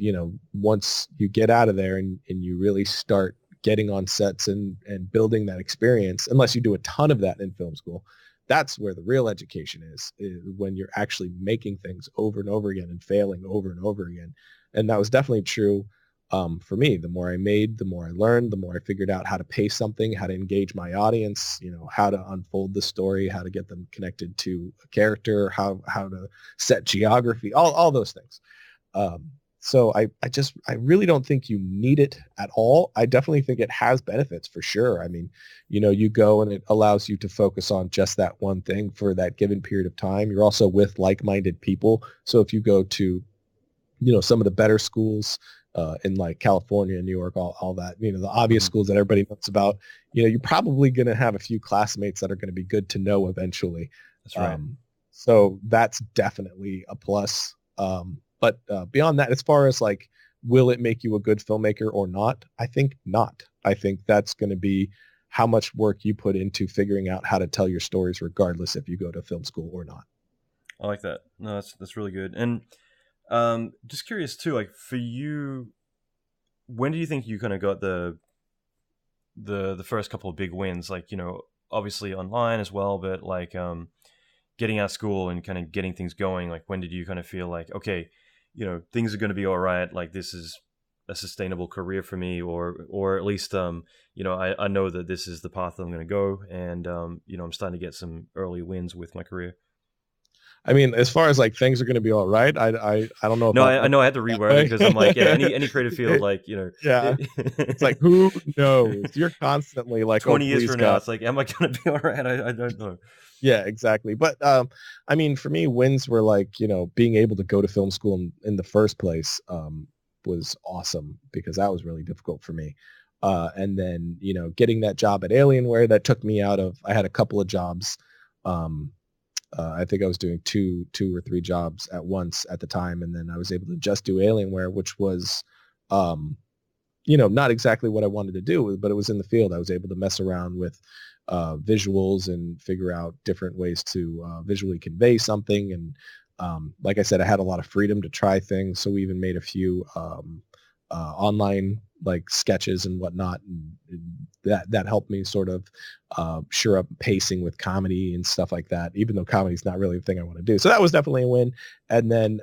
once you get out of there and you really start getting on sets and building that experience, unless you do a ton of that in film school, that's where the real education is when you're actually making things over and over again and failing over and over again. And that was definitely true for me. The more I made, the more I learned, the more I figured out how to pace something, how to engage my audience, how to unfold the story, how to get them connected to a character, how to set geography, all those things. So I really don't think you need it at all. I definitely think it has benefits for sure. I mean, you go and it allows you to focus on just that one thing for that given period of time. You're also with like-minded people. So if you go to, some of the better schools in like California, New York, all that, the obvious schools that everybody knows about, you're probably going to have a few classmates that are going to be good to know eventually. That's right. So that's definitely a plus. But beyond that, as far as like, will it make you a good filmmaker or not? I think not. I think that's going to be how much work you put into figuring out how to tell your stories, regardless if you go to film school or not. I like that. No, that's really good. And just curious too, like for you, when do you think you kind of got the first couple of big wins? Like, obviously online as well, but like getting out of school and kind of getting things going. Like, when did you kind of feel like, okay, things are going to be all right. Like, this is a sustainable career for me, or at least, I know that this is the path that I'm going to go. And, I'm starting to get some early wins with my career. I mean, as far as like things are going to be all right, I don't know. If I know I had to reword it because I'm like, any creative field, like, yeah, it's like, who knows? You're constantly like 20 years from now, it's like, am I going to be all right? I don't know. Yeah, exactly. But I mean, for me, wins were like, being able to go to film school in the first place was awesome, because that was really difficult for me. And then, getting that job at Alienware, that took me out of, I had a couple of jobs. I think I was doing two or three jobs at once at the time. And then I was able to just do Alienware, which was, not exactly what I wanted to do, but it was in the field. I was able to mess around with visuals and figure out different ways to visually convey something. And like I said, I had a lot of freedom to try things. So we even made a few online like sketches and whatnot, and that helped me sort of sure up pacing with comedy and stuff like that, even though comedy is not really the thing I want to do. So that was definitely a win. And then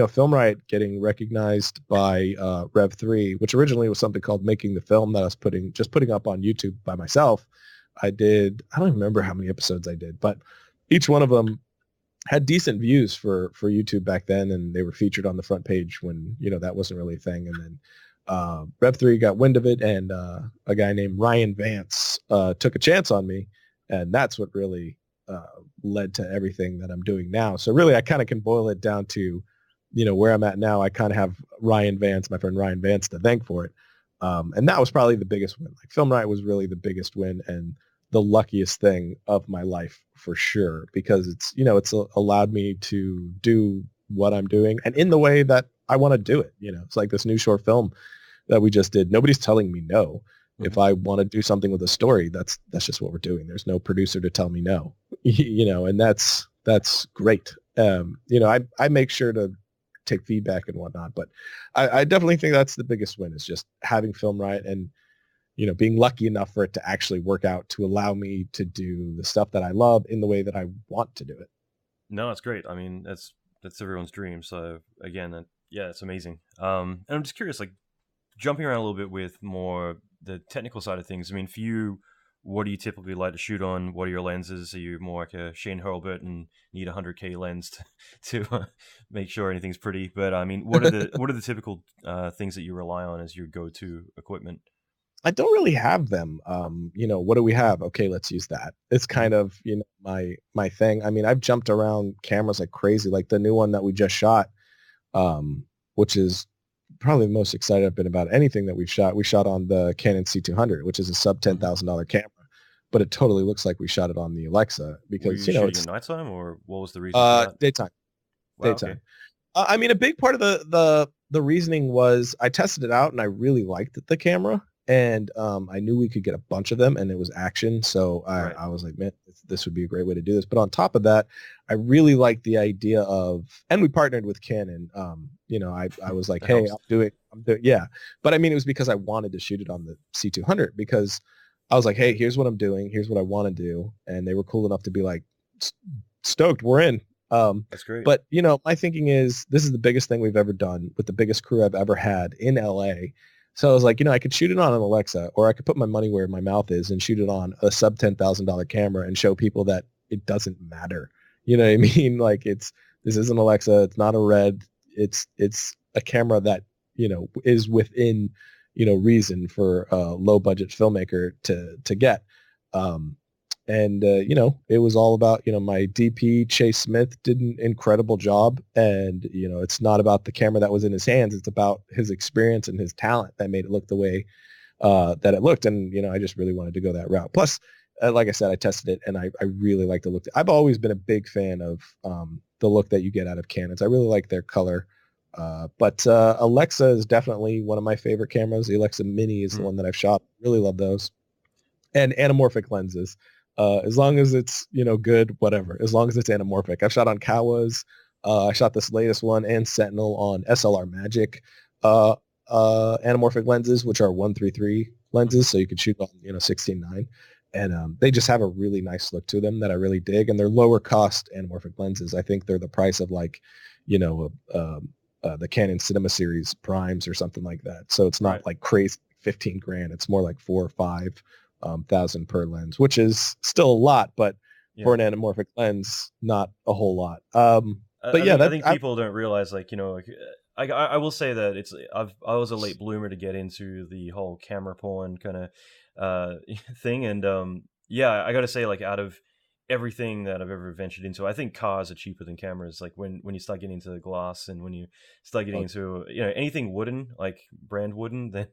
Film Riot getting recognized by Rev3, which originally was something called Making the Film that I was putting up on YouTube by myself. I don't even remember how many episodes I did, but each one of them had decent views for YouTube back then, and they were featured on the front page when, that wasn't really a thing. And then Rev3 got wind of it, and a guy named Ryan Vance took a chance on me, and that's what really led to everything that I'm doing now. So really, I kind of can boil it down to, where I'm at now. I kind of have my friend Ryan Vance, to thank for it. And that was probably the biggest win. Like, Film Riot was really the biggest win and the luckiest thing of my life for sure, because it's, it's allowed me to do what I'm doing and in the way that I want to do it. It's like this new short film that we just did. Nobody's telling me no. Mm-hmm. If I want to do something with a story, that's just what we're doing. There's no producer to tell me no, and that's great. I make sure to take feedback and whatnot, but I definitely think that's the biggest win, is just having Film Riot and, being lucky enough for it to actually work out to allow me to do the stuff that I love in the way that I want to do it. No, it's great. I mean, that's everyone's dream. So again, it's amazing. And I'm just curious, like, jumping around a little bit with more the technical side of things. I mean, for you, what do you typically like to shoot on? What are your lenses? Are you more like a Shane Hurlburt and need a 100K lens to make sure anything's pretty? But I mean, what are the typical things that you rely on as your go-to equipment? I don't really have them. What do we have? Okay, let's use that. It's kind of, my thing. I mean, I've jumped around cameras like crazy, like the new one that we just shot, which is probably the most excited I've been about anything that we've shot. We shot on the Canon C200, which is a sub $10,000 camera. but it totally looks like we shot it on the Alexa because, Were you shooting it's at nighttime, or what was the reason for that? daytime. Wow, Daytime. okay. I mean, a big part of the reasoning was I tested it out and I really liked the camera, and I knew we could get a bunch of them, and it was action. So Right. I was like, man, this would be a great way to do this. But on top of that, I really liked the idea of, and we partnered with Canon. I was like, That hey, helps. I'm doing, yeah. But I mean, it was because I wanted to shoot it on the C200 because I was like, hey, here's what I'm doing. Here's what I want to do. And they were cool enough to be like, stoked, we're in. That's great. But, my thinking is this is the biggest thing we've ever done with the biggest crew I've ever had in LA. So I was like, I could shoot it on an Alexa, or I could put my money where my mouth is and shoot it on a sub $10,000 camera and show people that it doesn't matter. You know what I mean? Like this isn't Alexa. It's not a Red. It's a camera that, is within, reason for a low budget filmmaker to get. It was all about, my DP, Chase Smith, did an incredible job. And, it's not about the camera that was in his hands. It's about his experience and his talent that made it look the way that it looked. And, I just really wanted to go that route. Plus, like I said, I tested it and I really like the look. I've always been a big fan of the look that you get out of Canons. I really like their color. But Alexa is definitely one of my favorite cameras. The Alexa Mini is the one that I've shot. Really love those. And anamorphic lenses. As long as it's, good, whatever. As long as it's anamorphic. I've shot on Kawas. I shot this latest one and Sentinel on SLR Magic anamorphic lenses, which are 133 lenses. So you could shoot on, 16:9. And they just have a really nice look to them that I really dig. And they're lower cost anamorphic lenses. I think they're the price of like, the Canon Cinema Series primes or something like that. So it's not like crazy 15 grand. It's more like 4 or 5 thousand per lens, which is still a lot, but for an anamorphic lens, not a whole lot. I think people don't realize, like, I will say that I was a late bloomer to get into the whole camera porn kind of thing, and I got to say, like, out of everything that I've ever ventured into, I think cars are cheaper than cameras. Like when you start getting into glass and when you start getting into anything wooden, like brand wooden, then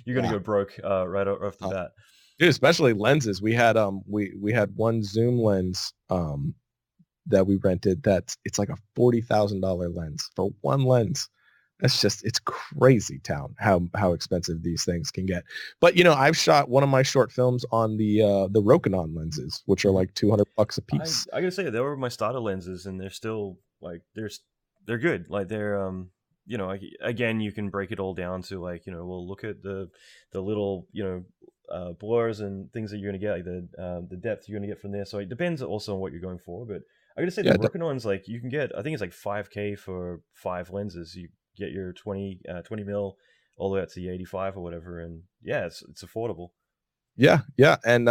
you're gonna go broke right off the bat. Dude, especially lenses. We had we had one zoom lens that we rented it's like a $40,000 lens for one lens. It's crazy town how expensive these things can get. But I've shot one of my short films on the Rokinon lenses, which are like $200 a piece. I gotta say, they were my starter lenses, and they're still like they're good. Like they're again, you can break it all down to like we'll look at the little blurs and things that you're gonna get, like the depth you're gonna get from there. So it depends also on what you're going for. But I gotta say, the Rokinons, like you can get, I think it's like $5,000 for 5 lenses. You get your 20 mil all the way up to the 85 or whatever, and it's affordable. And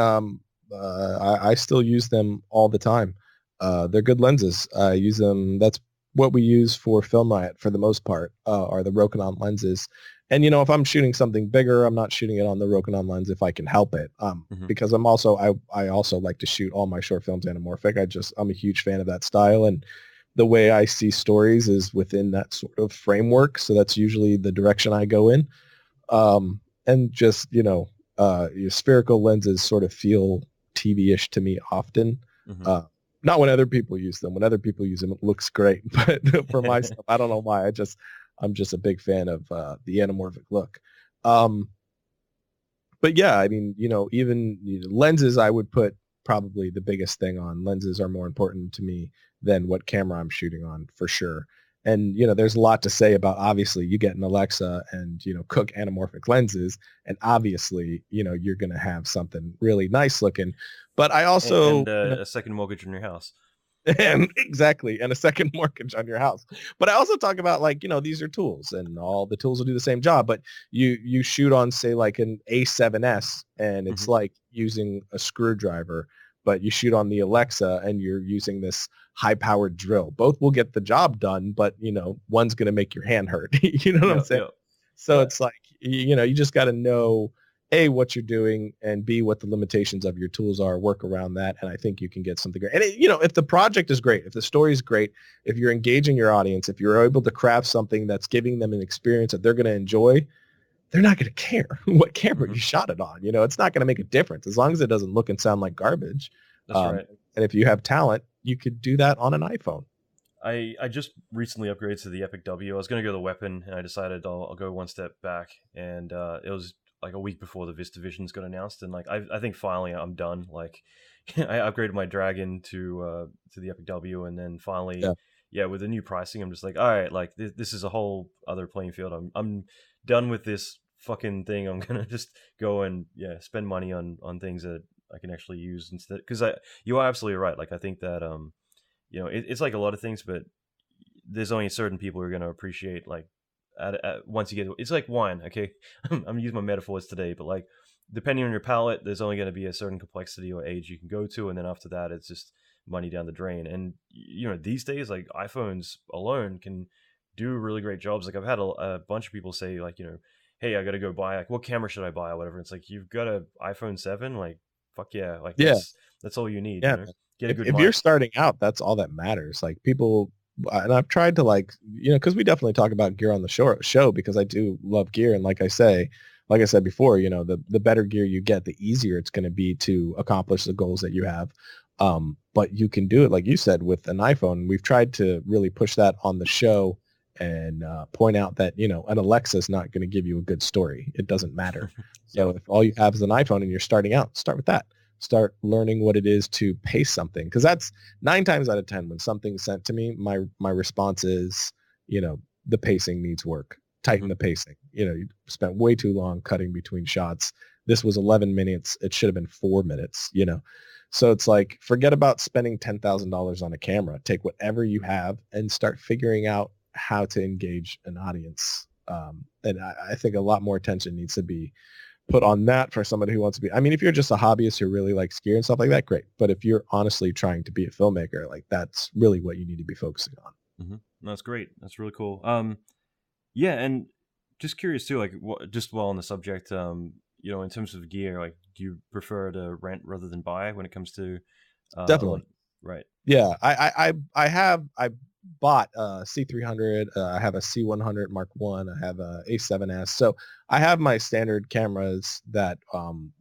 I still use them all the time. They're good lenses. I use them. That's what we use for Film Riot for the most part, are the Rokinon lenses. And if I'm shooting something bigger, I'm not shooting it on the Rokinon lens if I can help it, because I also like to shoot all my short films anamorphic. I'm a huge fan of that style, and the way I see stories is within that sort of framework. So that's usually the direction I go in. And just, your spherical lenses sort of feel TV-ish to me often. Not when other people use them. When other people use them, it looks great. But for my stuff, I don't know why. I'm just a big fan of the anamorphic look. But yeah, I mean, even lenses, I would put probably the biggest thing on. Lenses are more important to me than what camera I'm shooting on, for sure. And, there's a lot to say about, obviously, you get an Alexa and, cook anamorphic lenses, and obviously, you're going to have something really nice looking. But I also... And a second mortgage on your house. And exactly, and a second mortgage on your house. But I also talk about, like, these are tools, and all the tools will do the same job. But you shoot on, say, like an A7S, and it's like using a screwdriver. But you shoot on the Alexa and you're using this high-powered drill. Both will get the job done, but, one's going to make your hand hurt. You know what I'm saying? So it's like, you just got to know, A, what you're doing, and B, what the limitations of your tools are, work around that, and I think you can get something great. And, if the project is great, if the story is great, if you're engaging your audience, if you're able to craft something that's giving them an experience that they're going to enjoy, they're not going to care what camera you shot it on. It's not going to make a difference as long as it doesn't look and sound like garbage. That's right. And if you have talent, you could do that on an iPhone. I just recently upgraded to the Epic W. I was going to go the weapon, and I decided I'll go one step back. And it was like a week before the VistaVisions got announced, and like I think finally I'm done. Like I upgraded my Dragon to the Epic W, and then finally, with the new pricing, I'm just like, all right, like this is a whole other playing field. I'm done with this fucking thing. I'm gonna just go and spend money on things that I can actually use instead. Because you are absolutely right. Like I think that it's like a lot of things, but there's only certain people who are going to appreciate like once you get it's like wine. Okay, I'm using my metaphors today, but like depending on your palate, there's only going to be a certain complexity or age you can go to, and then after that, it's just money down the drain. And these days, like iPhones alone can do really great jobs. Like I've had a bunch of people say like, hey, I got to go buy, like, what camera should I buy or whatever. It's like, you've got a iPhone 7, like, fuck yeah. Like that's all you need. Yeah. Get a good if you're starting out, that's all that matters. Like people, and I've tried to like, because we definitely talk about gear on the show because I do love gear. And like I said before, the better gear you get, the easier it's going to be to accomplish the goals that you have. But you can do it, like you said, with an iPhone. We've tried to really push that on the show and point out that, an Alexa is not going to give you a good story. It doesn't matter. So if all you have is an iPhone and you're starting out, start with that. Start learning what it is to pace something. Because that's 9 times out of 10 when something's sent to me, my response is, the pacing needs work. Tighten the pacing. You spent way too long cutting between shots. This was 11 minutes. It should have been 4 minutes, So it's like, forget about spending $10,000 on a camera. Take whatever you have and start figuring out how to engage an audience. And I think a lot more attention needs to be put on that for somebody who wants to be. I mean, if you're just a hobbyist who really likes gear and stuff like that, great. But if you're honestly trying to be a filmmaker, like that's really what you need to be focusing on. Mm-hmm. That's great. That's really cool. And just curious too, like just while on the subject, in terms of gear, like do you prefer to rent rather than buy when it comes to definitely right? Yeah, I bought a C300. I have a C100 Mark One. I have a A7S. So I have my standard cameras that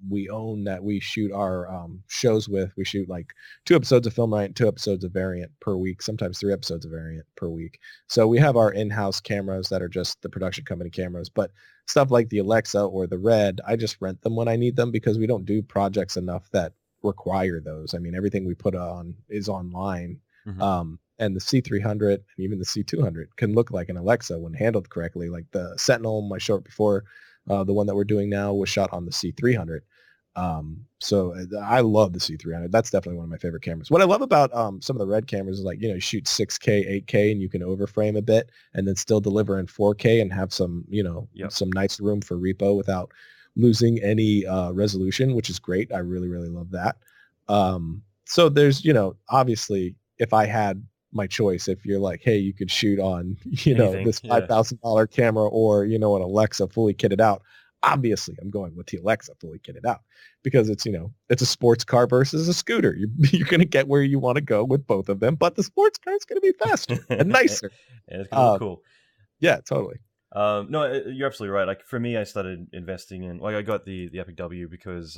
we own, that we shoot our shows with. We shoot like 2 episodes of Film Riot, 2 episodes of Variant per week, sometimes 3 episodes of Variant per week. So we have our in-house cameras that are just the production company cameras. But stuff like the Alexa or the Red, I just rent them when I need them because we don't do projects enough that require those. I mean, everything we put on is online. Mm-hmm. And the C300 and even the C200 can look like an Alexa when handled correctly. Like the Sentinel, my short before, the one that we're doing now was shot on the C300. So I love the C300. That's definitely one of my favorite cameras. What I love about some of the Red cameras is like, you shoot 6K, 8K, and you can overframe a bit and then still deliver in 4K and have some, some nice room for repo without losing any resolution, which is great. I really, really love that. So there's, obviously, if I had my choice, if you're like, hey, you could shoot on, anything, this $5,000 camera or, an Alexa fully kitted out, obviously I'm going with the Alexa fully kitted out because it's, it's a sports car versus a scooter. You're going to get where you want to go with both of them, but the sports car is going to be faster and nicer. And it's going to look cool. Yeah, totally. No, you're absolutely right. Like for me, I started investing in, like I got the Epic W because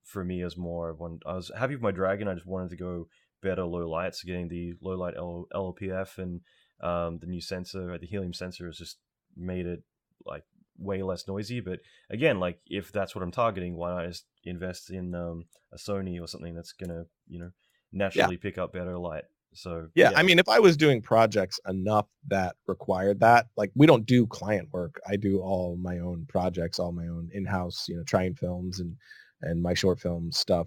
for me it was more when I was happy with my Dragon. I just wanted to go better low light, so getting the low light LOPF and the new sensor, the helium sensor, has just made it like way less noisy. But again, like if that's what I'm targeting, why not just invest in a Sony or something that's gonna naturally pick up better light. So yeah, I mean, if I was doing projects enough that required that, like we don't do client work. I do all my own projects, all my own in-house, Triune Films and my short film stuff.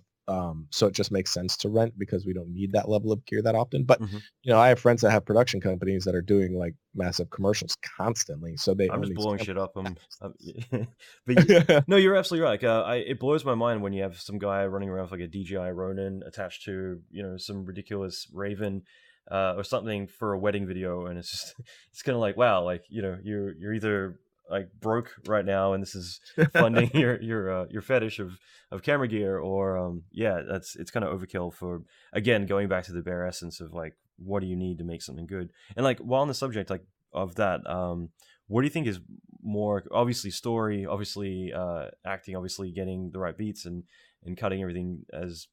So it just makes sense to rent because we don't need that level of gear that often. But, I have friends that have production companies that are doing like massive commercials constantly. So I'm just blowing shit up. But no, you're absolutely right. Like, it blows my mind when you have some guy running around with like a DJI Ronin attached to, some ridiculous Raven or something for a wedding video. And it's kind of like, wow, like, you're either like broke right now and this is funding your fetish of camera gear, or it's kind of overkill for, again, going back to the bare essence of like what do you need to make something good. And like while on the subject, like of that, what do you think is more, obviously story, obviously acting, obviously getting the right beats and cutting everything as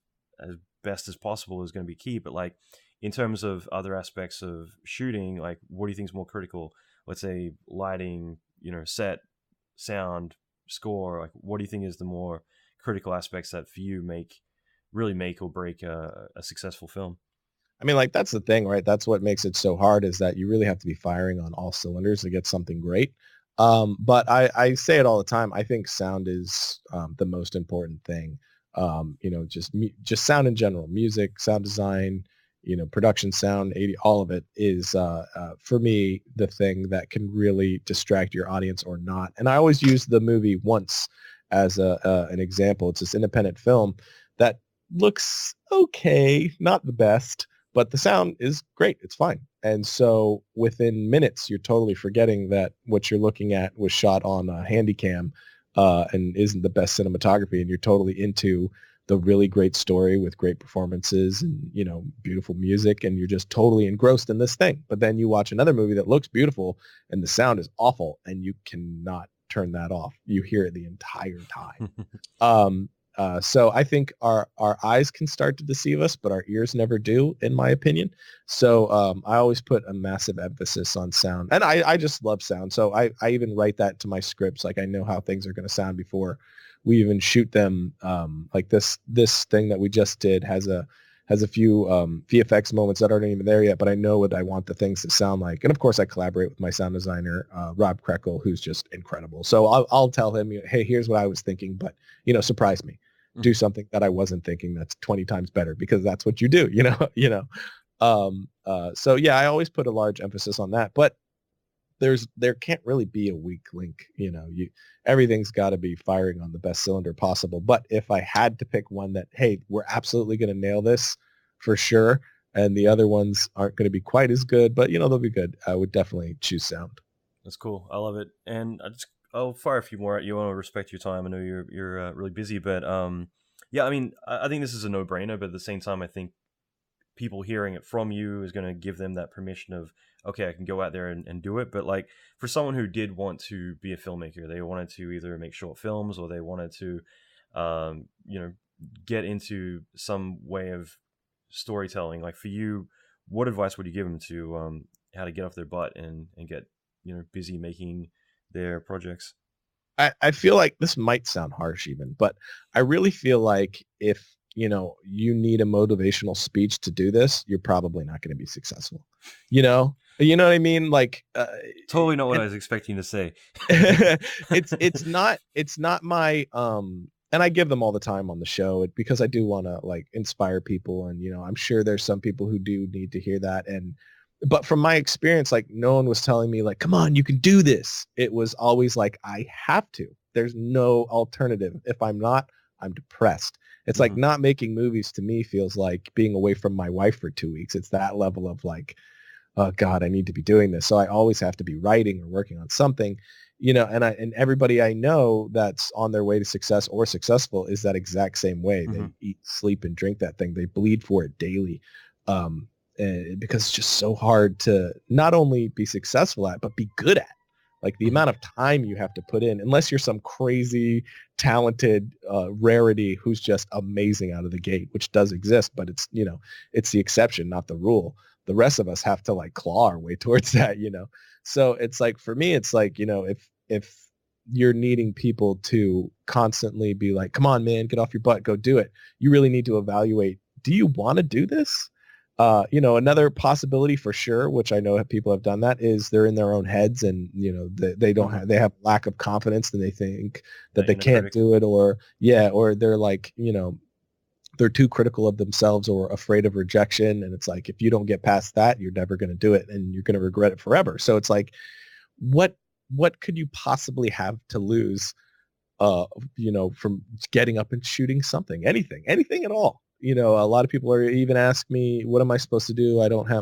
best as possible is going to be key. But like in terms of other aspects of shooting, like what do you think is more critical? Let's say lighting, set, sound, score. Like what do you think is the more critical aspects that for you really make or break a successful film? I mean, like, that's the thing, right? That's what makes it so hard, is that you really have to be firing on all cylinders to get something great. But I say it all the time. I think sound is the most important thing. Just sound in general, music, sound design, production sound, all of it is, for me, the thing that can really distract your audience or not. And I always use the movie Once as an example. It's this independent film that looks okay, not the best, but the sound is great. It's fine. And so within minutes, you're totally forgetting that what you're looking at was shot on a Handycam and isn't the best cinematography. And you're totally into the really great story with great performances and, beautiful music. And you're just totally engrossed in this thing. But then you watch another movie that looks beautiful and the sound is awful and you cannot turn that off. You hear it the entire time. So I think our eyes can start to deceive us, but our ears never do, in my opinion. So I always put a massive emphasis on sound. And I just love sound. So I even write that to my scripts. Like I know how things are going to sound before we even shoot them. Like this thing that we just did has a few VFX moments that aren't even there yet, but I know what I want the things to sound like. And of course I collaborate with my sound designer, Rob Krekel, who's just incredible. So I'll tell him, hey, here's what I was thinking, but surprise me. Do something that I wasn't thinking that's 20 times better, because that's what you do, So yeah, I always put a large emphasis on that, but there can't really be a weak link. Everything's got to be firing on the best cylinder possible. But if I had to pick one that, hey, we're absolutely going to nail this for sure, and the other ones aren't going to be quite as good, but they'll be good, I would definitely choose sound. That's cool. I love it. And I'll fire a few more at you. I want to respect your time. I know you're really busy, but yeah, I mean, I think this is a no-brainer, but at the same time, I think people hearing it from you is going to give them that permission of, okay, I can go out there and do it. But like for someone who did want to be a filmmaker, they wanted to either make short films or they wanted to, get into some way of storytelling. Like for you, what advice would you give them to how to get off their butt and get busy making their projects? I feel like this might sound harsh even, but I really feel like if you need a motivational speech to do this, you're probably not going to be successful. You know what I mean? Like totally not what I was expecting to say. it's not my and I give them all the time on the show because I do want to like inspire people, and I'm sure there's some people who do need to hear that. But from my experience, like no one was telling me like, come on, you can do this. It was always like, I have to. There's no alternative. If I'm not, I'm depressed. It's like not making movies to me feels like being away from my wife for 2 weeks. It's that level of like, oh God, I need to be doing this. So I always have to be writing or working on something, and everybody I know that's on their way to success or successful is that exact same way. They eat, sleep, and drink that thing. They bleed for it daily. Because it's just so hard to not only be successful at, but be good at. Like the amount of time you have to put in, unless you're some crazy, talented rarity who's just amazing out of the gate, which does exist, but it's, it's the exception, not the rule. The rest of us have to like claw our way towards that, So it's like, for me, it's like, if you're needing people to constantly be like, come on, man, get off your butt, go do it. You really need to evaluate, do you want to do this? Another possibility for sure, which I know people have done that, is they're in their own heads and, they don't have, they have lack of confidence and they think that they can't do it, or they're like, they're too critical of themselves or afraid of rejection. And it's like, if you don't get past that, you're never going to do it and you're going to regret it forever. So it's like, what could you possibly have to lose, from getting up and shooting something, anything at all? A lot of people are even ask me, what am I supposed to do?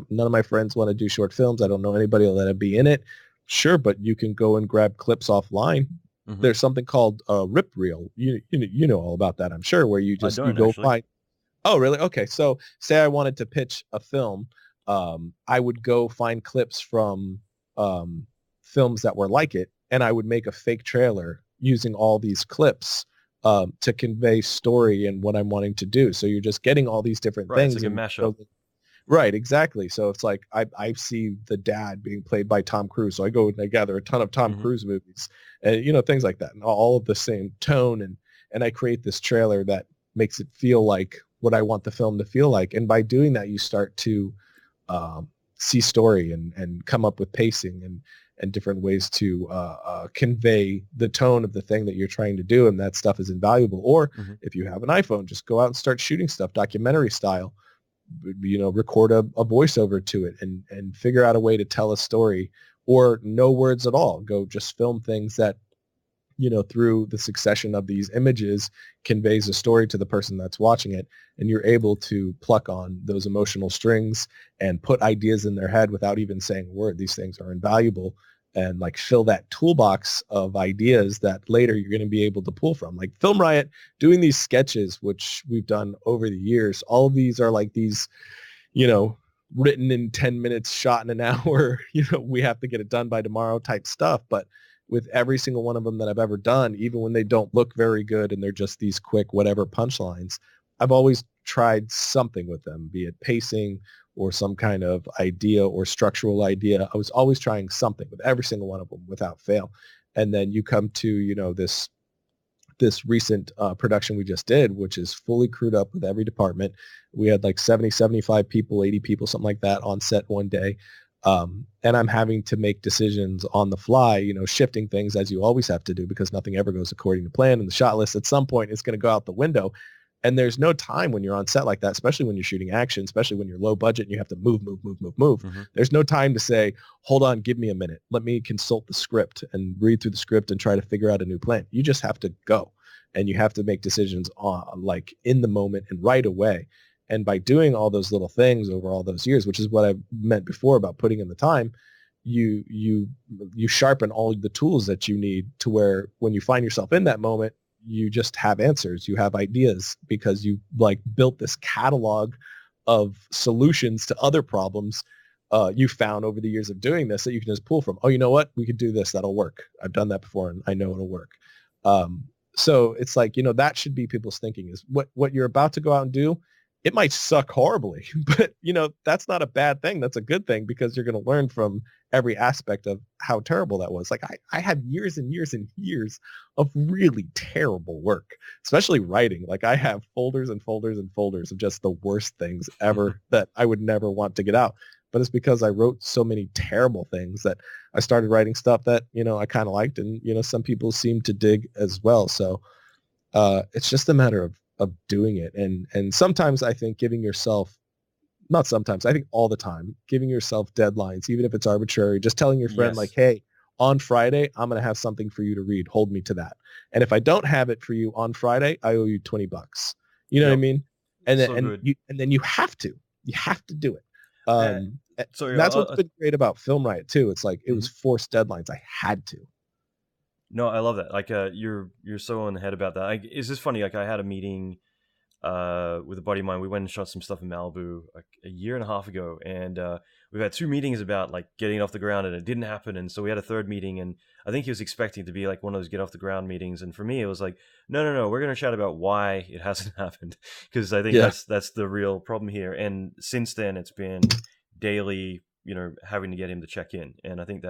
None of my friends want to do short films. I don't know anybody that'll be in it. Sure, but you can go and grab clips offline. There's something called a rip reel. You know all about that, I'm sure, where you just go find. Oh, really? Okay. So say I wanted to pitch a film, I would go find clips from films that were like it, and I would make a fake trailer using all these clips to convey story and what I'm wanting to do. So you're just getting all these different Right, things. it's like a mashup. Right, exactly. So it's like I see the dad being played by Tom Cruise, so I go and I gather a ton of Tom Cruise movies, and things like that, and all of the same tone, and I create this trailer that makes it feel like what I want the film to feel like. And by doing that, you start to see story and come up with pacing and different ways to convey the tone of the thing that you're trying to do, and that stuff is invaluable. Or if you have an iPhone, just go out and start shooting stuff documentary style. Record a voiceover to it and figure out a way to tell a story, or no words at all. Go just film things that, through the succession of these images conveys a story to the person that's watching it. And you're able to pluck on those emotional strings and put ideas in their head without even saying a word. These things are invaluable, and like fill that toolbox of ideas that later you're going to be able to pull from. Like Film Riot, doing these sketches, which we've done over the years, all of these are like these, written in 10 minutes, shot in an hour, we have to get it done by tomorrow type stuff. But with every single one of them that I've ever done, even when they don't look very good and they're just these quick whatever punchlines, I've always tried something with them, be it pacing or some kind of idea or structural idea. I was always trying something with every single one of them without fail. And then you come to, this recent production we just did, which is fully crewed up with every department. We had like 70, 75 people, 80 people, something like that on set one day. And I'm having to make decisions on the fly, shifting things as you always have to do, because nothing ever goes according to plan. And the shot list at some point is going to go out the window. And there's no time when you're on set like that, especially when you're shooting action, especially when you're low budget and you have to move. There's no time to say, hold on, give me a minute. Let me consult the script and read through the script and try to figure out a new plan. You just have to go, and you have to make decisions on, like, in the moment and right away. And by doing all those little things over all those years, which is what I meant before about putting in the time, you sharpen all the tools that you need to where when you find yourself in that moment, you just have answers, you have ideas, because you like built this catalog of solutions to other problems you found over the years of doing this that you can just pull from. Oh, you know what? We could do this. That'll work. I've done that before and I know it'll work. So it's like, that should be people's thinking, is what you're about to go out and do. It might suck horribly, but that's not a bad thing. That's a good thing, because you're going to learn from every aspect of how terrible that was. Like I had years and years and years of really terrible work, especially writing. Like I have folders and folders and folders of just the worst things ever that I would never want to get out. But it's because I wrote so many terrible things that I started writing stuff that, I kind of liked, and, some people seem to dig as well. So it's just a matter of doing it. And sometimes I think giving yourself, not sometimes, I think all the time, giving yourself deadlines, even if it's arbitrary, just telling your friend, like, hey, on Friday, I'm going to have something for you to read. Hold me to that. And if I don't have it for you on Friday, I owe you $20. You know what I mean? And then you have to do it. That's what's been great about Film Riot too. It's like, it was forced deadlines. I had to. No, I love that. Like, you're so on the head about that. It's just funny. Like, I had a meeting with a buddy of mine. We went and shot some stuff in Malibu like a year and a half ago, and we've had 2 meetings about like getting off the ground, and it didn't happen. And so we had a 3rd meeting, and I think he was expecting it to be like one of those get off the ground meetings. And for me, it was like, no, we're going to chat about why it hasn't happened, because I think that's the real problem here. And since then, it's been daily, having to get him to check in, and I think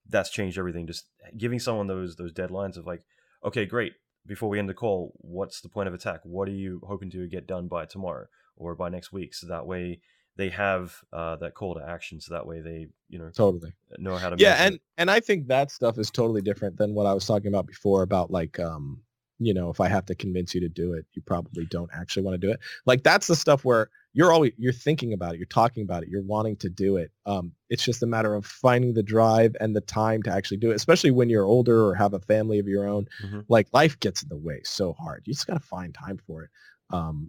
that's changed everything. Just giving someone those deadlines of like, okay, great. Before we end the call, what's the point of attack? What are you hoping to get done by tomorrow or by next week? So that way they have that call to action. So that way they, totally know how to. Yeah. And I think that stuff is totally different than what I was talking about before about like, if I have to convince you to do it, you probably don't actually want to do it. Like that's the stuff where you're thinking about it, you're talking about it, you're wanting to do it. It's just a matter of finding the drive and the time to actually do it, especially when you're older or have a family of your own. Like life gets in the way so hard. You just got to find time for it.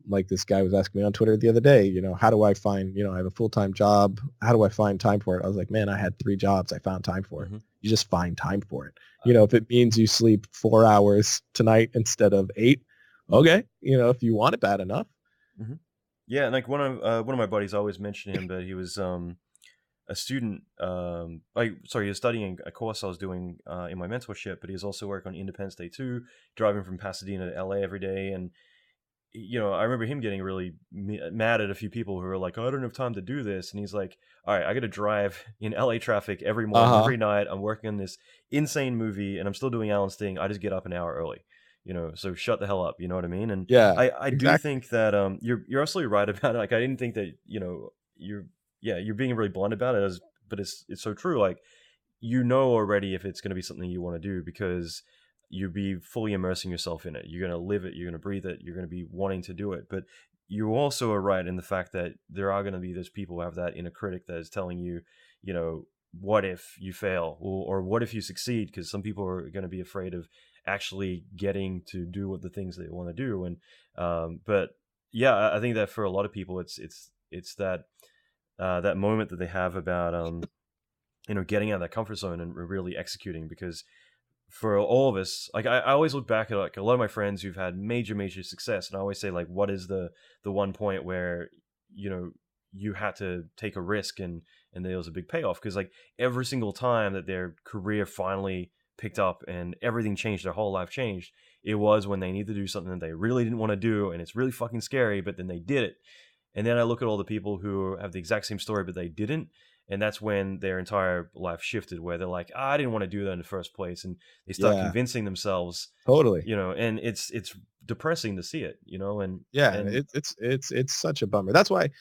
Like this guy was asking me on Twitter the other day, how do I find, I have a full-time job. How do I find time for it? I was like, man, I had 3 jobs. I found time for it. You just find time for it. If it means you sleep 4 hours tonight instead of 8, okay. If you want it bad enough. Yeah, and like one of my buddies, always mentioned him, but he was a student, he was studying a course I was doing in my mentorship, but he was also working on Independence Day 2, driving from Pasadena to LA every day. And, I remember him getting really mad at a few people who were like, oh, I don't have time to do this. And he's like, all right, I got to drive in LA traffic every morning, every night. I'm working on this insane movie and I'm still doing Allan's thing. I just get up an hour early, so shut the hell up. You know what I mean? And Yeah, I exactly. do think that you're absolutely right about it. Like, I didn't think that, you're being really blunt about it, but it's so true. Like, already if it's going to be something you want to do, because you'll be fully immersing yourself in it. You're going to live it. You're going to breathe it. You're going to be wanting to do it. But you also are right in the fact that there are going to be those people who have that inner critic that is telling you, what if you fail, or what if you succeed? Because some people are going to be afraid of actually getting to do what the things they want to do. And but yeah, I think that for a lot of people, it's that moment that they have about getting out of that comfort zone and really executing. Because for all of us, like, I always look back at like a lot of my friends who've had major success, and I always say, like, what is the one point where you had to take a risk and there was a big payoff? Because like every single time that their career finally picked up and everything changed, their whole life changed, it was when they needed to do something that they really didn't want to do, and it's really fucking scary, but then they did it. And then I look at all the people who have the exact same story, but they didn't. And that's when their entire life shifted, where they're like, I didn't want to do that in the first place. And they start convincing themselves, totally, and it's depressing to see it, and it's such a bummer. That's why,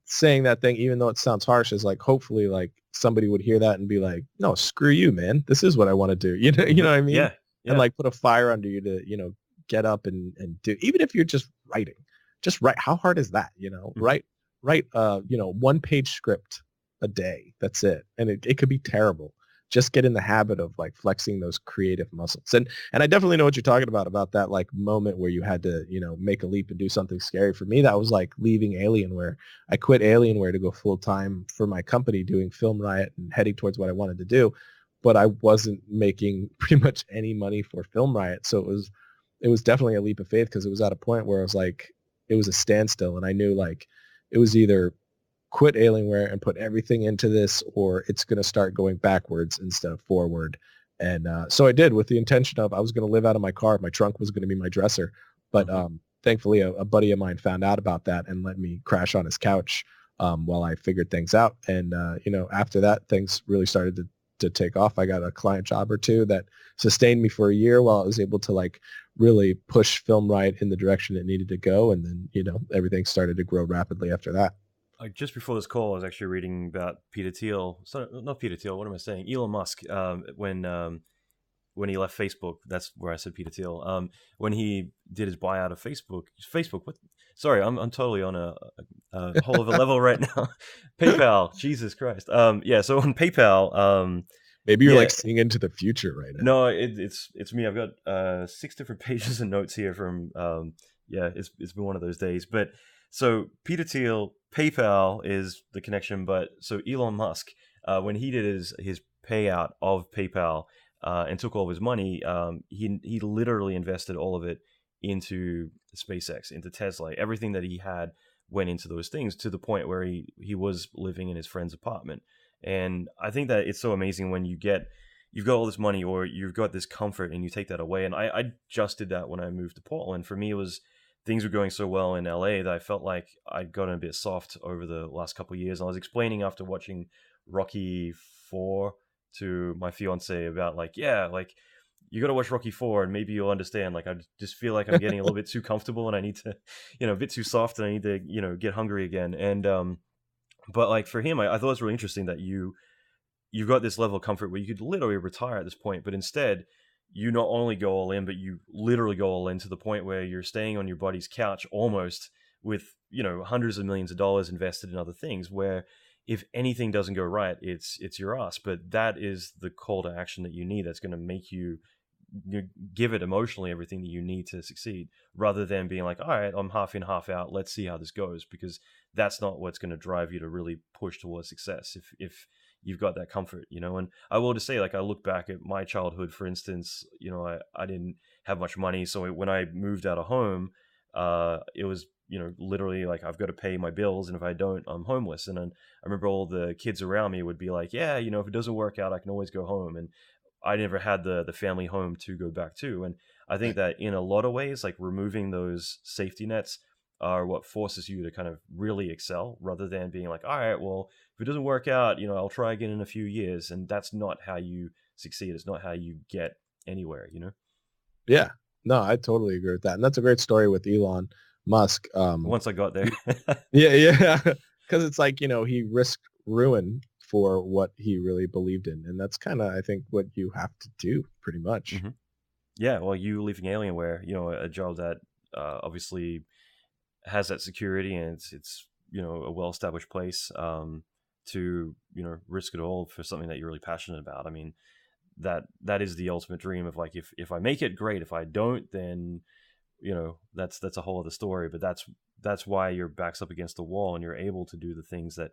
saying that thing, even though it sounds harsh, is like, hopefully like somebody would hear that and be like, no, screw you, man. This is what I want to do. You know what I mean? Yeah. And like put a fire under you to, get up and do, even if you're just writing. Just write. How hard is that? Write, 1-page script a day. That's it. And it could be terrible. Just get in the habit of like flexing those creative muscles. And I definitely know what you're talking about that like moment where you had to, make a leap and do something scary. For me, that was like leaving Alienware. I quit Alienware to go full time for my company doing Film Riot and heading towards what I wanted to do. But I wasn't making pretty much any money for Film Riot. So it was definitely a leap of faith, because it was at a point where I was like, it was a standstill, and I knew like it was either quit Alienware and put everything into this, or it's going to start going backwards instead of forward. And so I did, with the intention of I was going to live out of my car. My trunk was going to be my dresser. But thankfully, a buddy of mine found out about that and let me crash on his couch while I figured things out. And, after that, things really started to take off. I got a client job or two that sustained me for a year while I was able to like really push Film Riot in the direction it needed to go. And then, everything started to grow rapidly after that. Like just before this call, I was actually reading about Peter Thiel. So not Peter Thiel. What am I saying? Elon Musk. When he left Facebook, that's where I said Peter Thiel. When he did his buyout of Facebook. What? Sorry, I'm totally on a whole other level right now. PayPal. Jesus Christ. Yeah. So on PayPal. Maybe you're like seeing into the future right now. No, it's me. I've got 6 different pages of notes here from. It's been one of those days. But so Peter Thiel, PayPal is the connection. But so Elon Musk, when he did his payout of PayPal. And took all of his money, he literally invested all of it into SpaceX, into Tesla. Everything that he had went into those things, to the point where he was living in his friend's apartment. And I think that it's so amazing when you've got all this money, or you've got this comfort, and you take that away. And I just did that when I moved to Portland. For me, it was things were going so well in LA that I felt like I'd gotten a bit soft over the last couple of years. And I was explaining after watching Rocky 4 to my fiance about you got to watch Rocky 4 and maybe you'll understand. Like, I just feel like I'm getting a little bit too comfortable, and I need to, a bit too soft, and I need to, get hungry again. And, but like for him, I thought it was really interesting that you've got this level of comfort where you could literally retire at this point, but instead you not only go all in, but you literally go all in to the point where you're staying on your buddy's couch almost with, hundreds of millions of dollars invested in other things, where if anything doesn't go right, it's your ass. But that is the call to action that you need. That's going to make you give it emotionally everything that you need to succeed, rather than being like, all right, I'm half in, half out. Let's see how this goes, because that's not what's going to drive you to really push towards success. If you've got that comfort, and I will just say, like, I look back at my childhood, for instance, I didn't have much money. So when I moved out of home, it was, literally like I've got to pay my bills, and if I don't, I'm homeless. And then I remember all the kids around me would be like, yeah, if it doesn't work out, I can always go home. And I never had the family home to go back to. And I think that in a lot of ways, like removing those safety nets are what forces you to kind of really excel, rather than being like, all right, well, if it doesn't work out, I'll try again in a few years. And that's not how you succeed. It's not how you get anywhere, Yeah. No, I totally agree with that. And that's a great story with Elon Musk. Once I got there. Yeah. Because it's like, he risked ruin for what he really believed in. And that's kind of, I think, what you have to do pretty much. Mm-hmm. Yeah. Well, you leaving Alienware, a job that obviously has that security, and it's a well-established place, to risk it all for something that you're really passionate about. I mean, that is the ultimate dream of like, if I make it, great. If I don't, then that's a whole other story. But that's why your back's up against the wall and you're able to do the things that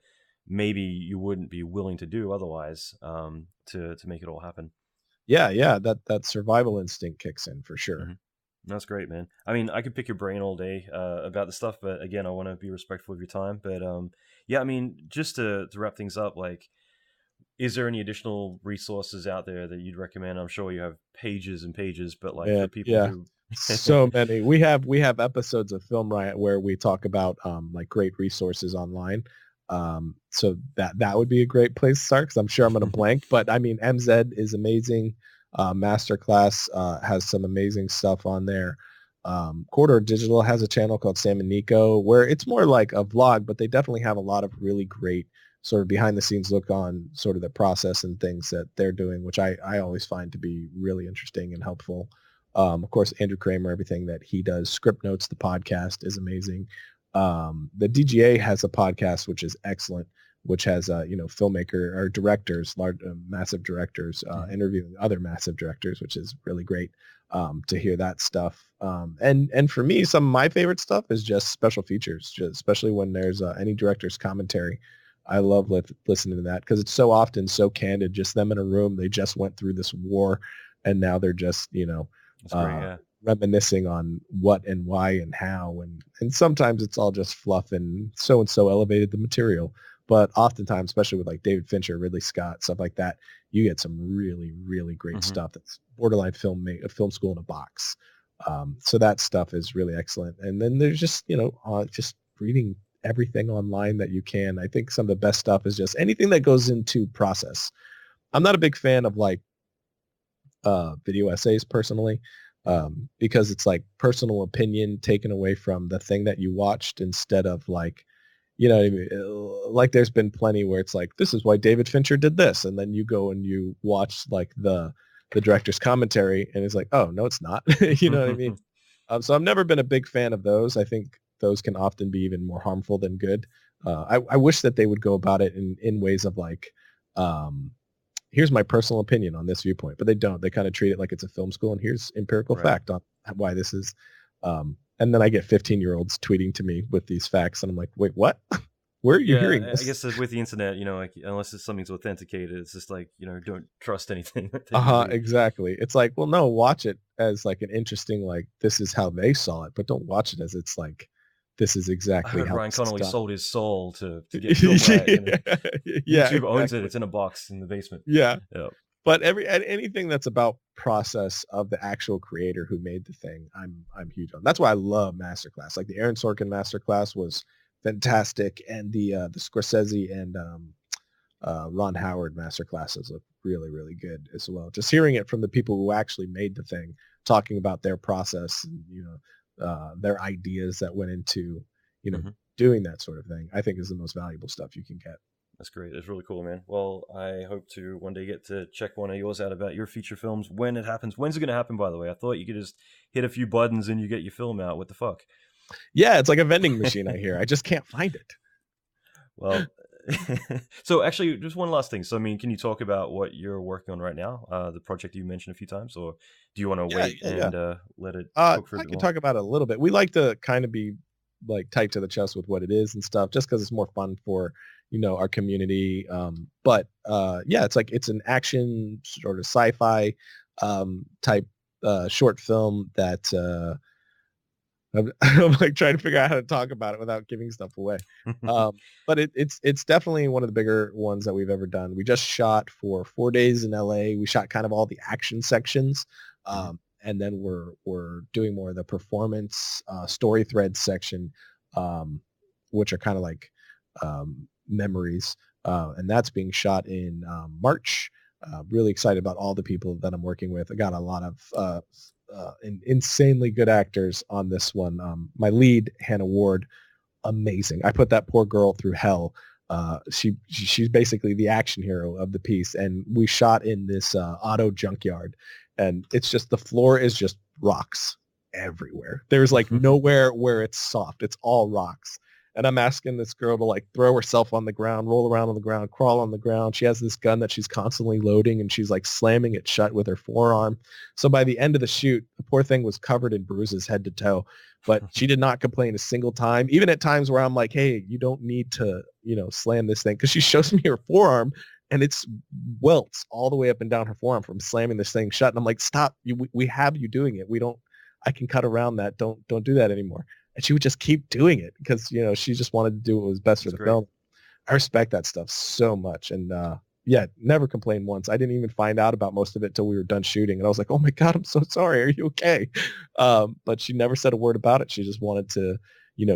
maybe you wouldn't be willing to do otherwise, to make it all happen. Yeah, that survival instinct kicks in for sure. Mm-hmm. That's great, man. I mean, I could pick your brain all day about the stuff, but again, I want to be respectful of your time. But yeah, I mean, just to wrap things up, like, is there any additional resources out there that you'd recommend? I'm sure you have pages and pages, but like for people who so many. We have episodes of Film Riot where we talk about like great resources online. So that would be a great place to start, because I'm sure I'm going to blank. But I mean, MZ is amazing. Masterclass has some amazing stuff on there. Corridor Digital has a channel called Sam and Nico, where it's more like a vlog, but they definitely have a lot of really great sort of behind the scenes look on sort of the process and things that they're doing, which I always find to be really interesting and helpful. Of course, Andrew Kramer, everything that he does. Script Notes, the podcast, is amazing. The DGA has a podcast, which is excellent, which has, filmmaker or directors, large, massive directors, interviewing other massive directors, which is really great to hear that stuff. And for me, some of my favorite stuff is just special features, especially when there's any director's commentary. I love listening to that, because it's so often so candid, just them in a room. They just went through this war, and now they're just, That's great, yeah. reminiscing on what and why and how. And sometimes it's all just fluff and so elevated the material. But oftentimes, especially with like David Fincher, Ridley Scott, stuff like that, you get some really, really great stuff that's borderline film school in a box. So that stuff is really excellent. And then there's just, just reading everything online that you can. I think some of the best stuff is just anything that goes into process. I'm not a big fan of like video essays personally, because it's like personal opinion taken away from the thing that you watched, instead of like, like there's been plenty where it's like, this is why David Fincher did this, and then you go and you watch like the director's commentary, and it's like, oh no, it's not. You know what I mean? So I've never been a big fan of those. I think those can often be even more harmful than good. I wish that they would go about it in ways of like, here's my personal opinion on this viewpoint, but they don't. They kind of treat it like it's a film school, and here's empirical fact on why this is. And then I get 15-year-olds tweeting to me with these facts, and I'm like, wait, what? Where are you hearing this? I guess with the internet, like, unless something's authenticated, it's just like, don't trust anything. Exactly. It's like, well, no, watch it as like an interesting, like, this is how they saw it, but don't watch it as it's like, this is exactly how Ryan Connolly sold his soul to get Film Riot. YouTube owns it. It's in a box in the basement. Yeah. But anything that's about process of the actual creator who made the thing, I'm huge on. That's why I love Masterclass. Like the Aaron Sorkin Masterclass was fantastic, and the Scorsese and Ron Howard Masterclasses look really, really good as well. Just hearing it from the people who actually made the thing, talking about their process, and, their ideas that went into, doing that sort of thing, I think is the most valuable stuff you can get. That's great. That's really cool, man. Well, I hope to one day get to check one of yours out about your feature films when it happens. When's it going to happen, by the way? I thought you could just hit a few buttons and you get your film out. What the fuck? Yeah, it's like a vending machine, I hear. I just can't find it. Well, so actually, just one last thing. So, I mean, can you talk about what you're working on right now? The project you mentioned a few times, or do you want to wait and let it cook for a bit more? I can talk about it a little bit. We like to kind of be like tight to the chest with what it is and stuff, just because it's more fun for our community. But it's an action sort of sci-fi type short film that I'm like trying to figure out how to talk about it without giving stuff away. But it's definitely one of the bigger ones that we've ever done. We just shot for 4 days in LA. We shot kind of all the action sections. And then we're doing more of the performance story thread section, which are kind of like memories. And that's being shot in March. Really excited about all the people that I'm working with. I got a lot of insanely good actors on this one. My lead, Hannah Ward, amazing. I put that poor girl through hell. She's basically the action hero of the piece. And we shot in this auto junkyard. And it's just, the floor is just rocks everywhere. There's like nowhere where it's soft. It's all rocks. And I'm asking this girl to like throw herself on the ground, roll around on the ground, crawl on the ground. She has this gun that she's constantly loading, and she's like slamming it shut with her forearm. So by the end of the shoot, the poor thing was covered in bruises head to toe, but she did not complain a single time. Even at times where I'm like, hey, you don't need to, slam this thing. Because she shows me her forearm, and it's welts all the way up and down her forearm from slamming this thing shut. And I'm like, stop, we have you doing it. I can cut around that. Don't do that anymore. And she would just keep doing it because, she just wanted to do what was best for the film. I respect that stuff so much. And never complained once. I didn't even find out about most of it till we were done shooting. And I was like, oh my God, I'm so sorry. Are you okay? But she never said a word about it. She just wanted to,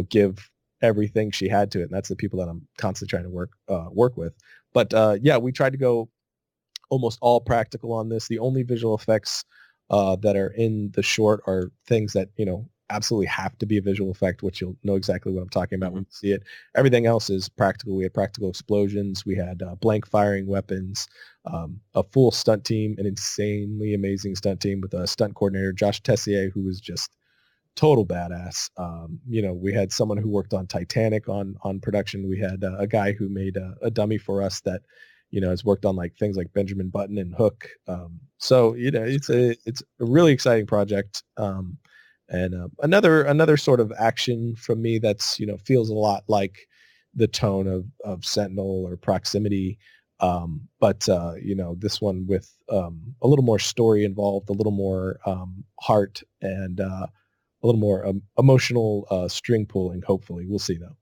give everything she had to it. And that's the people that I'm constantly trying to work with. But we tried to go almost all practical on this. The only visual effects that are in the short are things that, absolutely have to be a visual effect, which you'll know exactly what I'm talking about when you see it. Everything else is practical. We had practical explosions. We had blank firing weapons, a full stunt team, an insanely amazing stunt team with a stunt coordinator, Josh Tessier, who was just total badass. We had someone who worked on Titanic on production. We had a guy who made a dummy for us that, has worked on like things like Benjamin Button and Hook. It's a really exciting project. And another sort of action from me that's, feels a lot like the tone of Sentinel or Proximity. But this one with a little more story involved, a little more heart, and a little more emotional string pulling, hopefully. We'll see, though.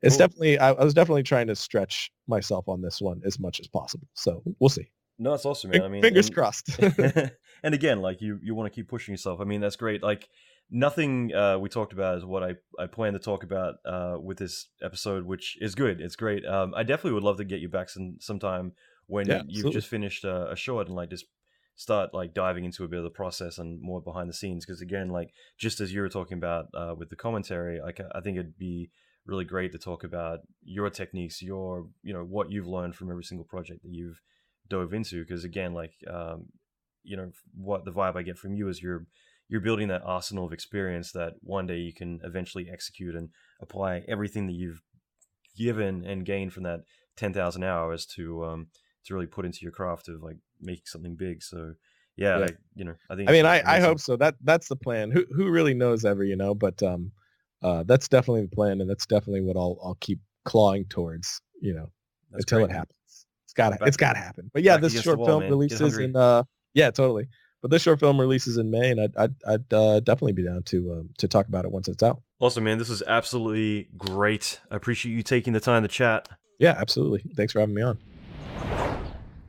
It's definitely, I was definitely trying to stretch myself on this one as much as possible. So we'll see. No, that's awesome, man. I mean, fingers crossed. And again, like you want to keep pushing yourself. I mean, that's great. Like nothing we talked about is what I plan to talk about with this episode, which is good. It's great. I definitely would love to get you back sometime when you've just finished a short and like just start like diving into a bit of the process and more behind the scenes. Because again, like just as you were talking about with the commentary, I think it'd be really great to talk about your techniques, your what you've learned from every single project that you've dove into. Because again, like what the vibe I get from you is you're building that arsenal of experience that one day you can eventually execute and apply everything that you've given and gained from that 10,000 hours to really put into your craft of like making something big. So I think I hope so. That's the plan. Who really knows ever, but that's definitely the plan, and that's definitely what I'll keep clawing towards, until it happens. It's gotta happen. But yeah, this short film releases in totally. But this short film releases in May, and I'd definitely be down to talk about it once it's out. Awesome, man. This was absolutely great. I appreciate you taking the time to chat. Yeah, absolutely. Thanks for having me on.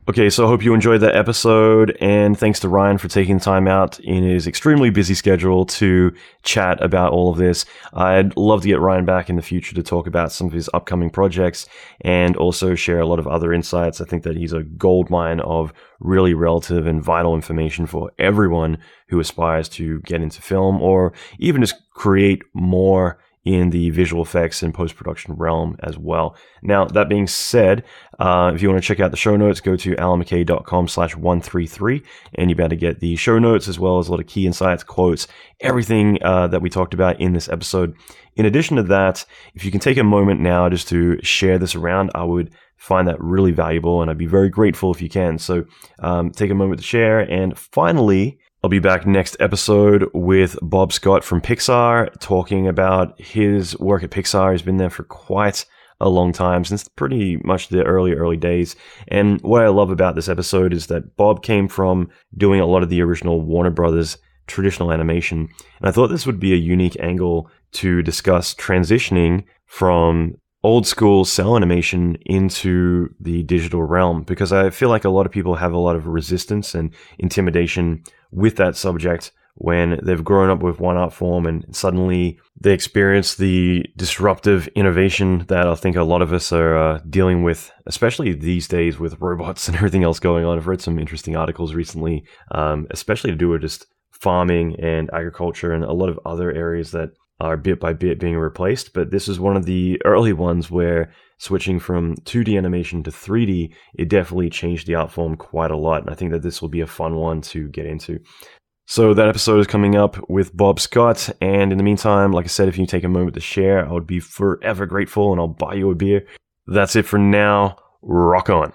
Okay, so I hope you enjoyed that episode, and thanks to Ryan for taking time out in his extremely busy schedule to chat about all of this. I'd love to get Ryan back in the future to talk about some of his upcoming projects and also share a lot of other insights. I think that he's a goldmine of really relative and vital information for everyone who aspires to get into film or even just create more in the visual effects and post-production realm as well. Now, that being said, if you want to check out the show notes, go to allanmckay.com/133, and you'll be able to get the show notes as well as a lot of key insights, quotes, everything that we talked about in this episode. In addition to that, if you can take a moment now just to share this around, I would find that really valuable, and I'd be very grateful if you can. So take a moment to share. And finally, I'll be back next episode with Bob Scott from Pixar, talking about his work at Pixar. He's been there for quite a long time, since pretty much the early days. And what I love about this episode is that Bob came from doing a lot of the original Warner Brothers traditional animation. And I thought this would be a unique angle to discuss transitioning from old school cell animation into the digital realm, because I feel like a lot of people have a lot of resistance and intimidation with that subject when they've grown up with one art form and suddenly they experience the disruptive innovation that I think a lot of us are dealing with, especially these days with robots and everything else going on. I've read some interesting articles recently, especially to do with just farming and agriculture and a lot of other areas that are bit by bit being replaced. But this is one of the early ones where switching from 2D animation to 3D, it definitely changed the art form quite a lot. And I think that this will be a fun one to get into. So that episode is coming up with Bob Scott. And in the meantime, like I said, if you take a moment to share, I would be forever grateful and I'll buy you a beer. That's it for now. Rock on.